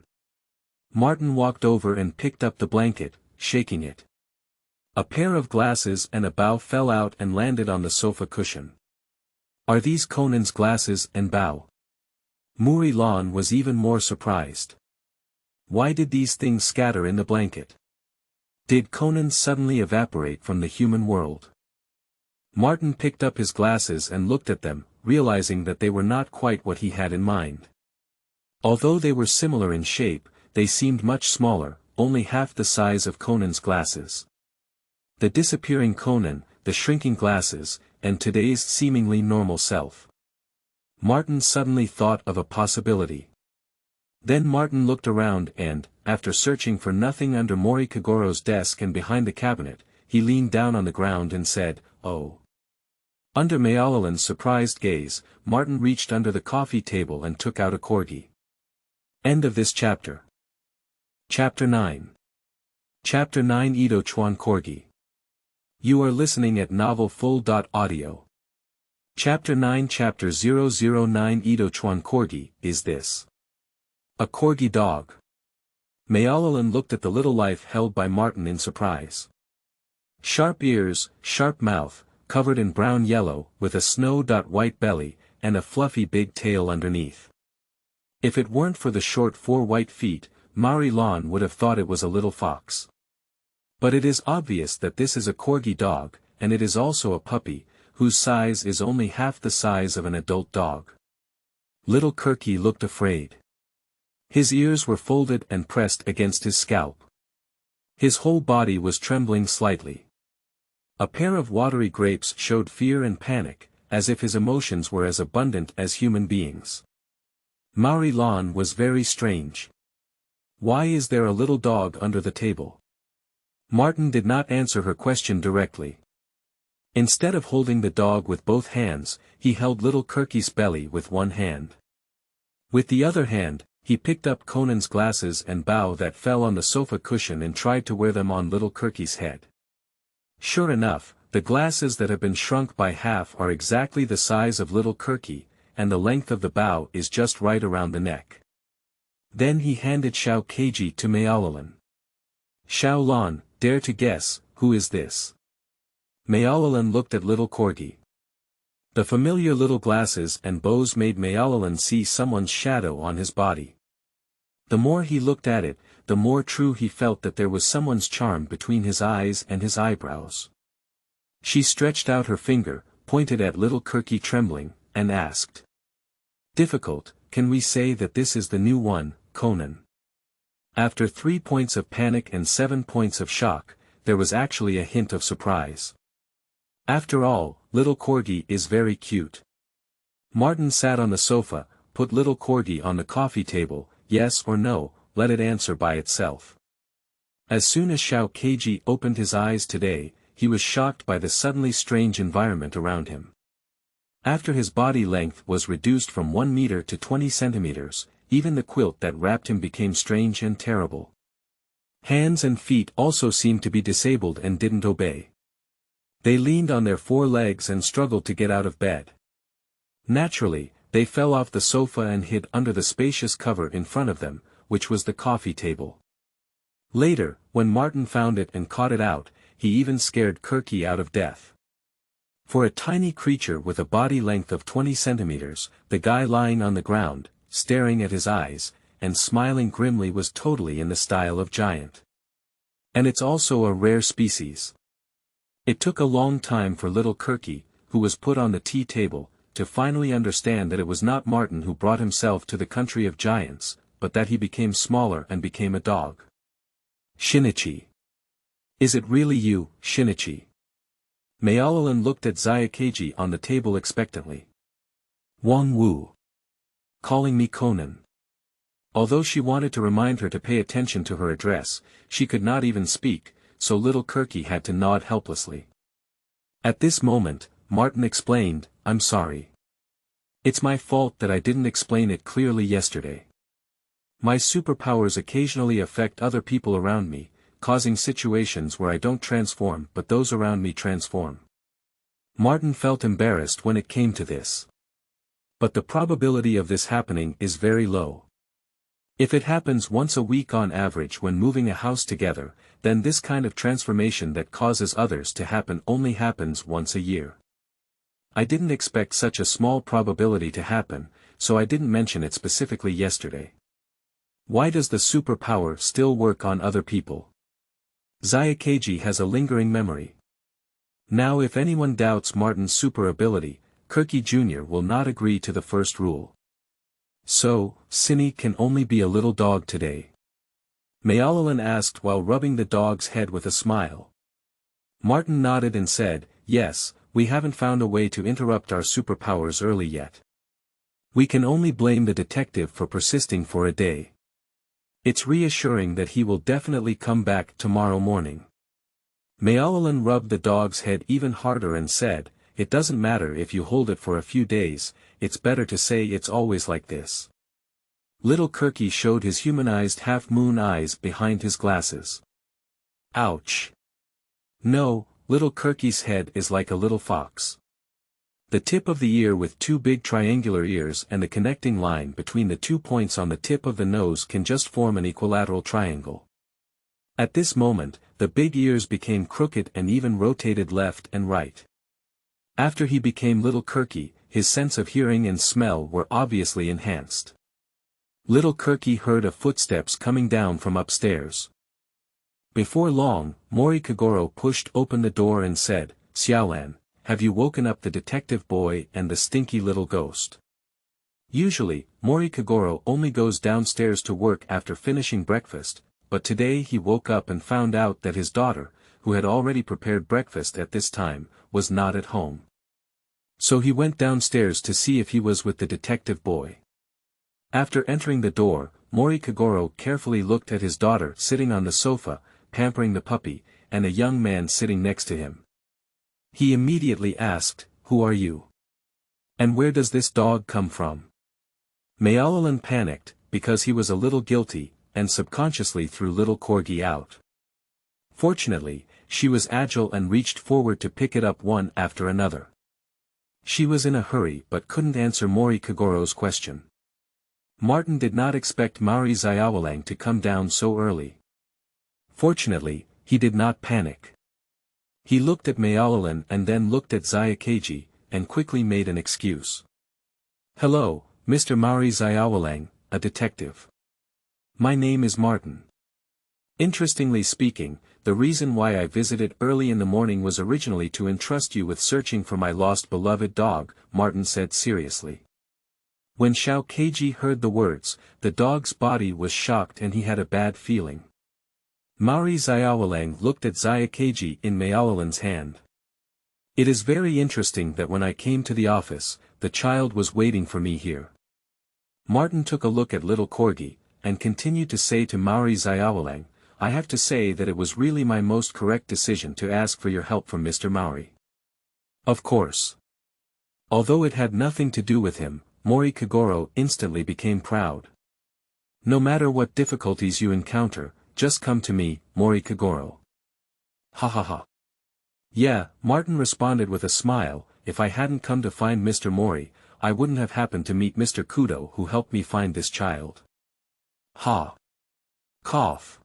Martin walked over and picked up the blanket, shaking it. A pair of glasses and a bow fell out and landed on the sofa cushion. "Are these Conan's glasses and bow?" Maori Lan was even more surprised. Why did these things scatter in the blanket? Did Conan suddenly evaporate from the human world? Martin picked up his glasses and looked at them, realizing that they were not quite what he had in mind. Although they were similar in shape, they seemed much smaller, only half the size of Conan's glasses. The disappearing Conan, the shrinking glasses, and today's seemingly normal self. Martin suddenly thought of a possibility. Then Martin looked around and, after searching for nothing under Mori Kagoro's desk and behind the cabinet, he leaned down on the ground and said, "Oh." Under Xiaolan's surprised gaze, Martin reached under the coffee table and took out a corgi. End of this chapter. Chapter 9. Chapter 9 Ito Chuan Corgi. You are listening at novelfull.audio. Chapter 9 Chapter 009 Ito Chuan Corgi, is this a corgi dog? Xiaolan looked at the little life held by Martin in surprise. Sharp ears, sharp mouth, covered in brown-yellow, with a snow-white belly, and a fluffy big tail underneath. If it weren't for the short 4 white feet, Xiaolan would have thought it was a little fox. But it is obvious that this is a corgi dog, and it is also a puppy, whose size is only half the size of an adult dog. Little Kirky looked afraid. His ears were folded and pressed against his scalp. His whole body was trembling slightly. A pair of watery grapes showed fear and panic, as if his emotions were as abundant as human beings. Xiaolan was very strange. Why is there a little dog under the table? Martin did not answer her question directly. Instead of holding the dog with both hands, he held little Kirky's belly with one hand. With the other hand, he picked up Conan's glasses and bow that fell on the sofa cushion and tried to wear them on little Kirky's head. Sure enough, the glasses that have been shrunk by half are exactly the size of little Kirky, and the length of the bow is just right around the neck. Then he handed Xiaolan to Xiaolan. Xiaolan, dare to guess, who is this? Xiaolan looked at little corgi. The familiar little glasses and bows made Xiaolan see someone's shadow on his body. The more he looked at it, the more true he felt that there was someone's charm between his eyes and his eyebrows. She stretched out her finger, pointed at little Kirky trembling, and asked. Difficult, can we say that this is the new one, Conan? After 3 points of panic and 7 points of shock, there was actually a hint of surprise. After all, little corgi is very cute. Martin sat on the sofa, put little corgi on the coffee table, yes or no, let it answer by itself. As soon as Xiaolan opened his eyes today, he was shocked by the suddenly strange environment around him. After his body length was reduced from 1 meter to 20 centimeters, even the quilt that wrapped him became strange and terrible. Hands and feet also seemed to be disabled and didn't obey. They leaned on their 4 legs and struggled to get out of bed. Naturally, they fell off the sofa and hid under the spacious cover in front of them, which was the coffee table. Later, when Martin found it and caught it out, he even scared Kirky out of death. For a tiny creature with a body length of 20 centimeters, the guy lying on the ground, staring at his eyes, and smiling grimly was totally in the style of giant. And it's also a rare species. It took a long time for little Kirky, who was put on the tea table, to finally understand that it was not Martin who brought himself to the country of giants, but that he became smaller and became a dog. Shinichi. Is it really you, Shinichi? Xiaolan looked at Xiaolan on the table expectantly. Wang Wu. Calling me Conan. Although she wanted to remind her to pay attention to her address, she could not even speak, so little Kirky had to nod helplessly. At this moment, Martin explained, I'm sorry. It's my fault that I didn't explain it clearly yesterday. My superpowers occasionally affect other people around me, causing situations where I don't transform but those around me transform. Martin felt embarrassed when it came to this. But the probability of this happening is very low. If it happens once a week on average when moving a house together, then this kind of transformation that causes others to happen only happens once a year. I didn't expect such a small probability to happen, so I didn't mention it specifically yesterday. Why does the superpower still work on other people? Xiaolan has a lingering memory. Now if anyone doubts Martin's super ability, Kirky Jr. will not agree to the first rule. So, Cinny can only be a little dog today? Xiaolan asked while rubbing the dog's head with a smile. Martin nodded and said, yes, we haven't found a way to interrupt our superpowers early yet. We can only blame the detective for persisting for a day. It's reassuring that he will definitely come back tomorrow morning. Xiaolan rubbed the dog's head even harder and said, it doesn't matter if you hold it for a few days, it's better to say it's always like this. Little Kirky showed his humanized half-moon eyes behind his glasses. Ouch. No, little Kirky's head is like a little fox. The tip of the ear with two big triangular ears and the connecting line between the 2 points on the tip of the nose can just form an equilateral triangle. At this moment, the big ears became crooked and even rotated left and right. After he became Little Kirky, his sense of hearing and smell were obviously enhanced. Little Kirky heard a footsteps coming down from upstairs. Before long, Mori Kagoro pushed open the door and said, "Xiaolan, have you woken up the detective boy and the stinky little ghost?" Usually, Mori Kagoro only goes downstairs to work after finishing breakfast, but today he woke up and found out that his daughter, who had already prepared breakfast at this time, was not at home. So he went downstairs to see if he was with the detective boy. After entering the door, Mori Kagoro carefully looked at his daughter sitting on the sofa, pampering the puppy, and a young man sitting next to him. He immediately asked, "Who are you? And where does this dog come from?" Xiaolan panicked, because he was a little guilty, and subconsciously threw little corgi out. Fortunately, she was agile and reached forward to pick it up one after another. She was in a hurry but couldn't answer Mori Kagoro's question. Martin did not expect Mari Xiaolan to come down so early. Fortunately, he did not panic. He looked at Xiaolan and then looked at Xiaokeji, and quickly made an excuse. "Hello, Mr. Mari Xiaolan, a detective. My name is Martin. Interestingly speaking, the reason why I visited early in the morning was originally to entrust you with searching for my lost beloved dog," Martin said seriously. When Xiaokeji heard the words, the dog's body was shocked and he had a bad feeling. Mari Xiaolan looked at Xiaokeji in Xiaolan's hand. "It is very interesting that when I came to the office, the child was waiting for me here." Martin took a look at little corgi, and continued to say to Mari Xiaolan, "I have to say that it was really my most correct decision to ask for your help from Mr. Mari. Of course. Although it had nothing to do with him, Mori Kagoro instantly became proud. "No matter what difficulties you encounter, just come to me, Mori Kagoro." "Ha ha ha." "Yeah," Martin responded with a smile, "if I hadn't come to find Mr. Mori, I wouldn't have happened to meet Mr. Kudo who helped me find this child." Ha. Cough.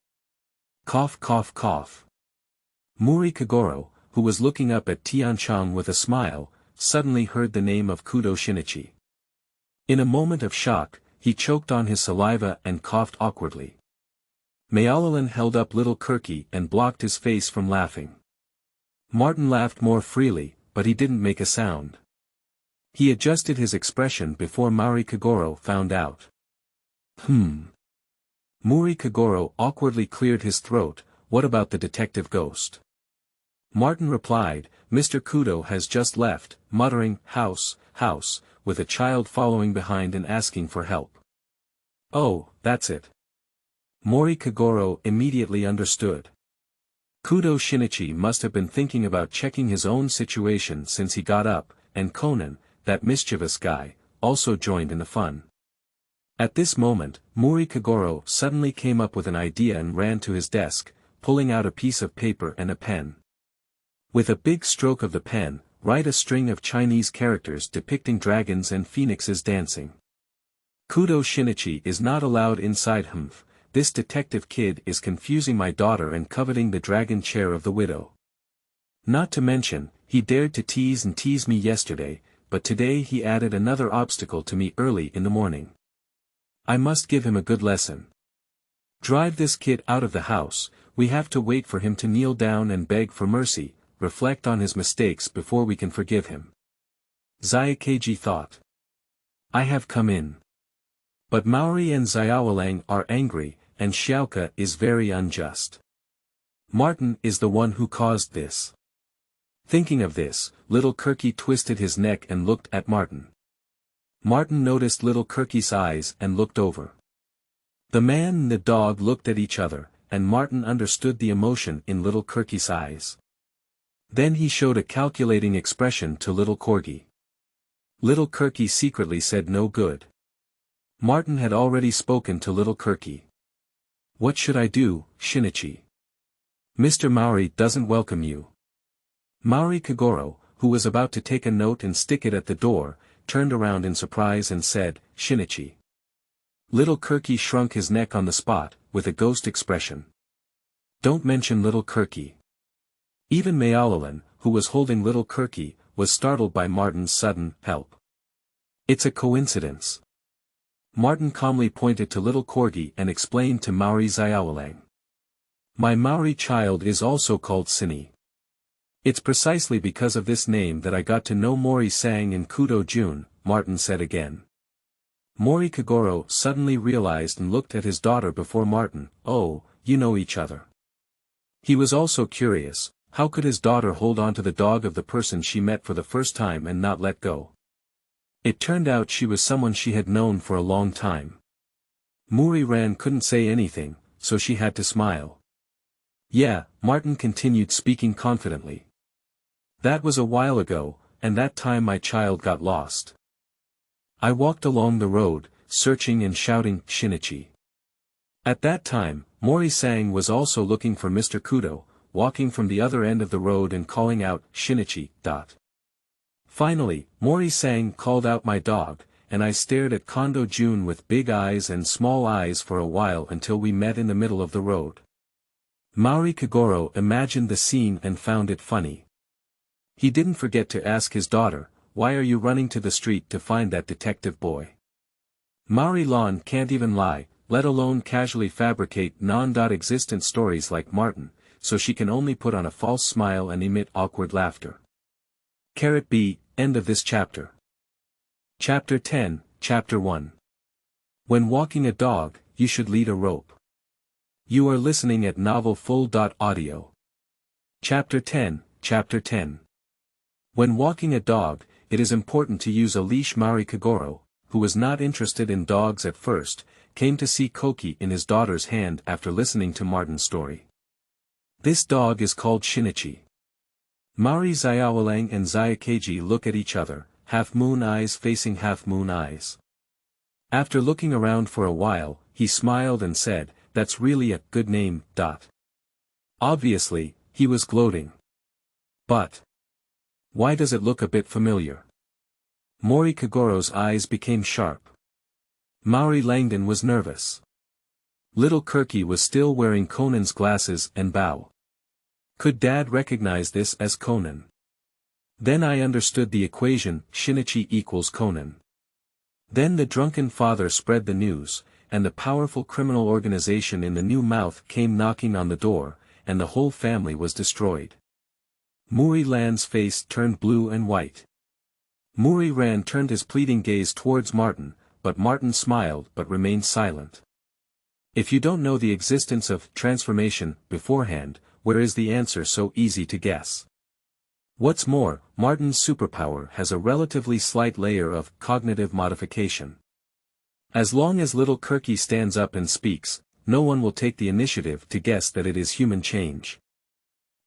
Cough cough cough. Mori Kagoro, who was looking up at Tianchang with a smile, suddenly heard the name of Kudo Shinichi. In a moment of shock, he choked on his saliva and coughed awkwardly. Xiaolan held up little Kirky and blocked his face from laughing. Martin laughed more freely, but he didn't make a sound. He adjusted his expression before Mari Kagoro found out. Mori Kagoro awkwardly cleared his throat, "What about the detective ghost?" Martin replied, "Mr. Kudo has just left, muttering, 'House, house,' with a child following behind and asking for help." "Oh, that's it." Mori Kagoro immediately understood. Kudo Shinichi must have been thinking about checking his own situation since he got up, and Conan, that mischievous guy, also joined in the fun. At this moment, Mori Kagoro suddenly came up with an idea and ran to his desk, pulling out a piece of paper and a pen. With a big stroke of the pen, write a string of Chinese characters depicting dragons and phoenixes dancing. "Kudo Shinichi is not allowed inside. This detective kid is confusing my daughter and coveting the dragon chair of the widow. Not to mention, he dared to tease me yesterday, but today he added another obstacle to me early in the morning. I must give him a good lesson. Drive this kid out of the house, we have to wait for him to kneel down and beg for mercy, reflect on his mistakes before we can forgive him." Xiaokeji thought. "I have come in. But Maori and Xiaolan are angry, and Xiaoka is very unjust. Martin is the one who caused this." Thinking of this, little Kirky twisted his neck and looked at Martin. Martin noticed little Kirky's eyes and looked over. The man and the dog looked at each other, and Martin understood the emotion in little Kirky's eyes. Then he showed a calculating expression to little Corgi. Little Kirky secretly said no good. Martin had already spoken to little Kirky. "What should I do, Shinichi? Mr. Maori doesn't welcome you." Mari Kagoro, who was about to take a note and stick it at the door, turned around in surprise and said, "Shinichi." Little Kirky shrunk his neck on the spot, with a ghost expression. Don't mention little Kirky. Even Xiaolan, who was holding little Kirky, was startled by Martin's sudden help. It's a coincidence. Martin calmly pointed to little corgi and explained to Maori Xiaolan. My Maori child is also called Sini. It's precisely because of this name that I got to know Mori Sang in Kudo Jun, Martin said again. Mori Kagoro suddenly realized and looked at his daughter before Martin. Oh, you know each other. He was also curious, how could his daughter hold on to the dog of the person she met for the first time and not let go? It turned out she was someone she had known for a long time. Muri Ran couldn't say anything, so she had to smile. Yeah, Martin continued speaking confidently. That was a while ago, and that time my child got lost. I walked along the road, searching and shouting, Shinichi. At that time, Mori Sang was also looking for Mr. Kudo, walking from the other end of the road and calling out, Shinichi. Finally, Mori Sang called out my dog, and I stared at Kondo Jun with big eyes and small eyes for a while until we met in the middle of the road. Maori Kagoro imagined the scene and found it funny. He didn't forget to ask his daughter, why are you running to the street to find that detective boy? Maori Lon can't even lie, let alone casually fabricate non-existent stories like Martin, so she can only put on a false smile and emit awkward laughter. B. End of this chapter. Chapter 10, Chapter 1. When walking a dog, you should lead a rope. You are listening at novelfull.audio. Chapter 10, Chapter 10. When walking a dog, it is important to use a leash. Maori Kagoro, who was not interested in dogs at first, came to see Koki in his daughter's hand after listening to Martin's story. This dog is called Shinichi. Maori Xiaolang and Xiakeji look at each other, half-moon eyes facing half-moon eyes. After looking around for a while, he smiled and said, that's really a good name. Obviously, he was gloating. But why does it look a bit familiar? Mori Kagoro's eyes became sharp. Maori Langdon was nervous. Little Kirky was still wearing Conan's glasses and bow. Could Dad recognize this as Conan? Then I understood the equation, Shinichi equals Conan. Then the drunken father spread the news, and the powerful criminal organization in the new mouth came knocking on the door, and the whole family was destroyed. Muri Lan's face turned blue and white. Muri Ran turned his pleading gaze towards Martin, but Martin smiled but remained silent. If you don't know the existence of transformation beforehand, where is the answer so easy to guess? What's more, Martin's superpower has a relatively slight layer of cognitive modification. As long as little Kirky stands up and speaks, no one will take the initiative to guess that it is human change.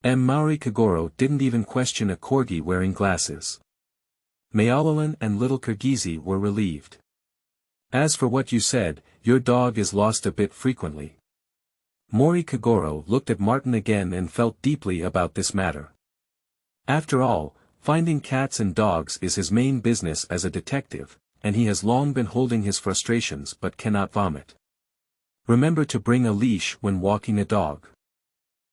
Maori Kagoro didn't even question a corgi wearing glasses. Xiaolan and little Kirgizi were relieved. As for what you said, your dog is lost a bit frequently. Mori Kagoro looked at Martin again and felt deeply about this matter. After all, finding cats and dogs is his main business as a detective, and he has long been holding his frustrations but cannot vomit. Remember to bring a leash when walking a dog.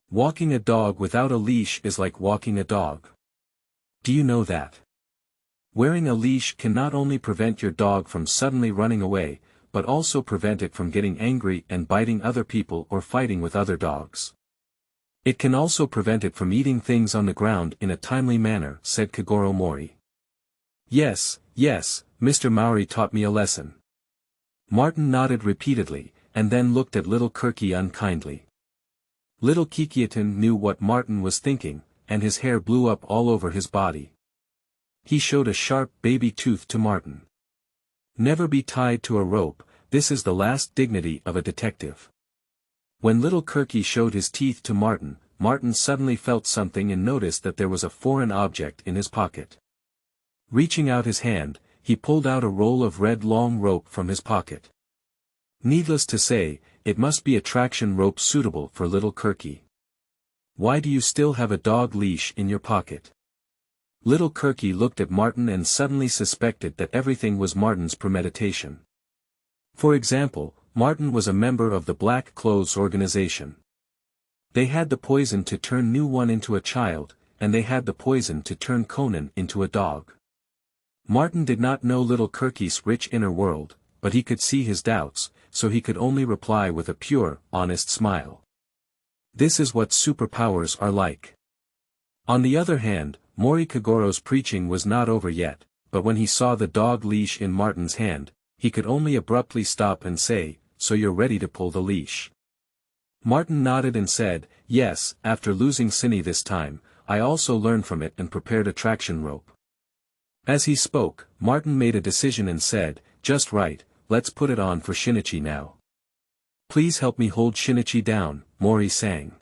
Walking a dog without a leash is like walking a dog. Do you know that? Wearing a leash can not only prevent your dog from suddenly running away, but also prevent it from getting angry and biting other people or fighting with other dogs. It can also prevent it from eating things on the ground in a timely manner, said Kagoro Mori. Yes, Mr. Maori taught me a lesson. Martin nodded repeatedly, and then looked at little Kirky unkindly. Little Kikiatan knew what Martin was thinking, and his hair blew up all over his body. He showed a sharp baby tooth to Martin. Never be tied to a rope, this is the last dignity of a detective. When little Kirky showed his teeth to Martin, Martin suddenly felt something and noticed that there was a foreign object in his pocket. Reaching out his hand, he pulled out a roll of red long rope from his pocket. Needless to say, it must be a traction rope suitable for little Kirky. Why do you still have a dog leash in your pocket? Little Kirky looked at Martin and suddenly suspected that everything was Martin's premeditation. For example, Martin was a member of the Black Clothes organization. They had the poison to turn New One into a child, and they had the poison to turn Conan into a dog. Martin did not know little Kirky's rich inner world, but he could see his doubts, so he could only reply with a pure, honest smile. This is what superpowers are like. On the other hand, Mori Kagoro's preaching was not over yet, but when he saw the dog leash in Martin's hand, he could only abruptly stop and say, "So you're ready to pull the leash?" Martin nodded and said, "Yes, after losing Cinny this time, I also learned from it and prepared a traction rope." As he spoke, Martin made a decision and said, "Just right, let's put it on for Shinichi now." "Please help me hold Shinichi down," Mori sang.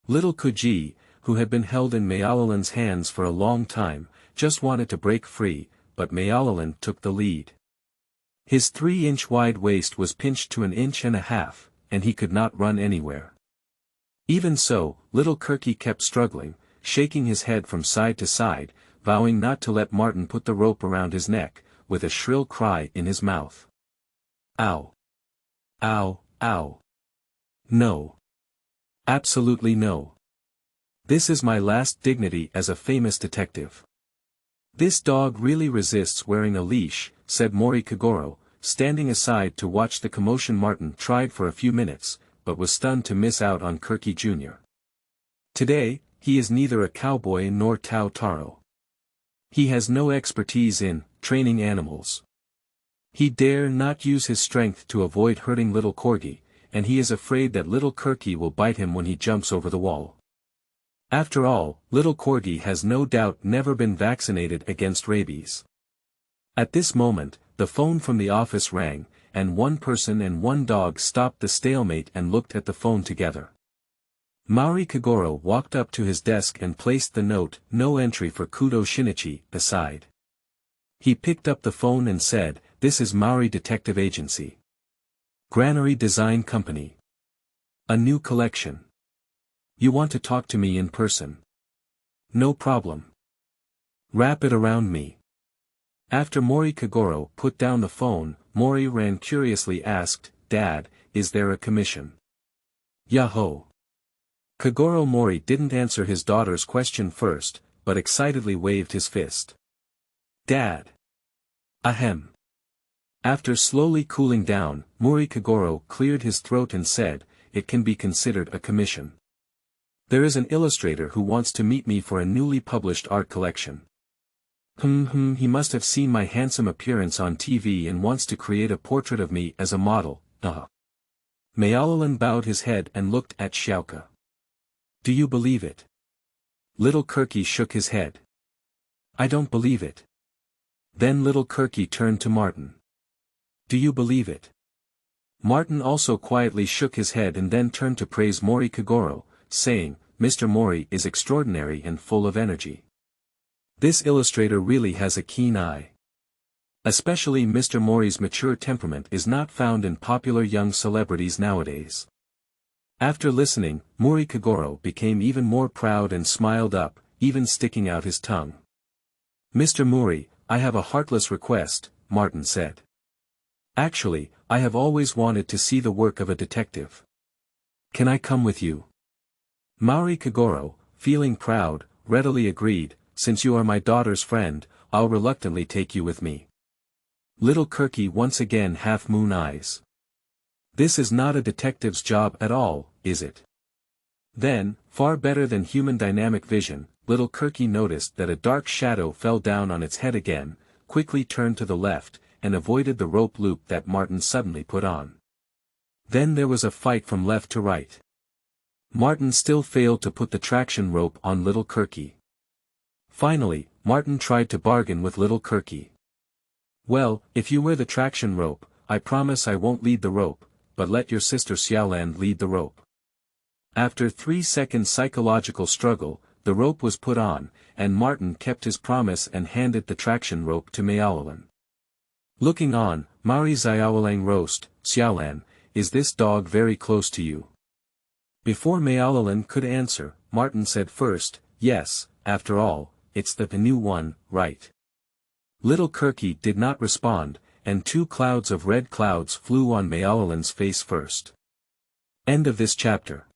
Little Koji, who had been held in Xiaolan's hands for a long time, just wanted to break free, but Xiaolan took the lead. His 3-inch wide waist was pinched to 1.5 inches, and he could not run anywhere. Even so, little Kirky kept struggling, shaking his head from side to side, vowing not to let Martin put the rope around his neck, with a shrill cry in his mouth. "Ow! Ow, ow! No! Absolutely no! This is my last dignity as a famous detective." "This dog really resists wearing a leash," said Mori Kagoro, standing aside to watch the commotion. Martin tried for a few minutes, but was stunned to miss out on Kirky Jr. Today, he is neither a cowboy nor Tao Taro. He has no expertise in training animals. He dare not use his strength to avoid hurting little corgi, and he is afraid that little Kirky will bite him when he jumps over the wall. After all, little corgi has no doubt never been vaccinated against rabies. At this moment, the phone from the office rang, and one person and one dog stopped the stalemate and looked at the phone together. Mori Kagoro walked up to his desk and placed the note, "No entry for Kudo Shinichi," aside. He picked up the phone and said, "This is Maori Detective Agency. Granary Design Company. A new collection. You want to talk to me in person? No problem. Wrap it around me." After Mori Kagoro put down the phone, Mori ran curiously asked, "Dad, is there a commission?" "Yahoo!" Kagoro Mori didn't answer his daughter's question first, but excitedly waved his fist. "Dad! Ahem!" After slowly cooling down, Mori Kagoro cleared his throat and said, "It can be considered a commission. There is an illustrator who wants to meet me for a newly published art collection. He must have seen my handsome appearance on TV and wants to create a portrait of me as a model, Xiaolan bowed his head and looked at Xiaoka. "Do you believe it?" Little Kirky shook his head. "I don't believe it." Then little Kirky turned to Martin. "Do you believe it?" Martin also quietly shook his head and then turned to praise Mori Kagoro, saying, "Mr. Mori is extraordinary and full of energy. This illustrator really has a keen eye. Especially Mr. Mori's mature temperament is not found in popular young celebrities nowadays." After listening, Mori Kagoro became even more proud and smiled up, even sticking out his tongue. "Mr. Mori, I have a heartless request," Martin said. "Actually, I have always wanted to see the work of a detective. Can I come with you?" Mori Kagoro, feeling proud, readily agreed, "Since you are my daughter's friend, I'll reluctantly take you with me." Little Kirky once again half-moon eyes. "This is not a detective's job at all, is it?" Then, far better than human dynamic vision, little Kirky noticed that a dark shadow fell down on its head again, quickly turned to the left, and avoided the rope loop that Martin suddenly put on. Then there was a fight from left to right. Martin still failed to put the traction rope on little Kirky. Finally, Martin tried to bargain with little Kirky. "Well, if you wear the traction rope, I promise I won't lead the rope, but let your sister Xiaolan lead the rope." After 3 seconds psychological struggle, the rope was put on, and Martin kept his promise and handed the traction rope to Xiaolan. Looking on, Mari Xiaolang roast, "Xiaolan, is this dog very close to you?" Before Xiaolan could answer, Martin said first, "Yes, after all, it's the new one, right? Little Kirky did not respond, and 2 clouds of red clouds flew on Xiaolan's face first. End of this chapter.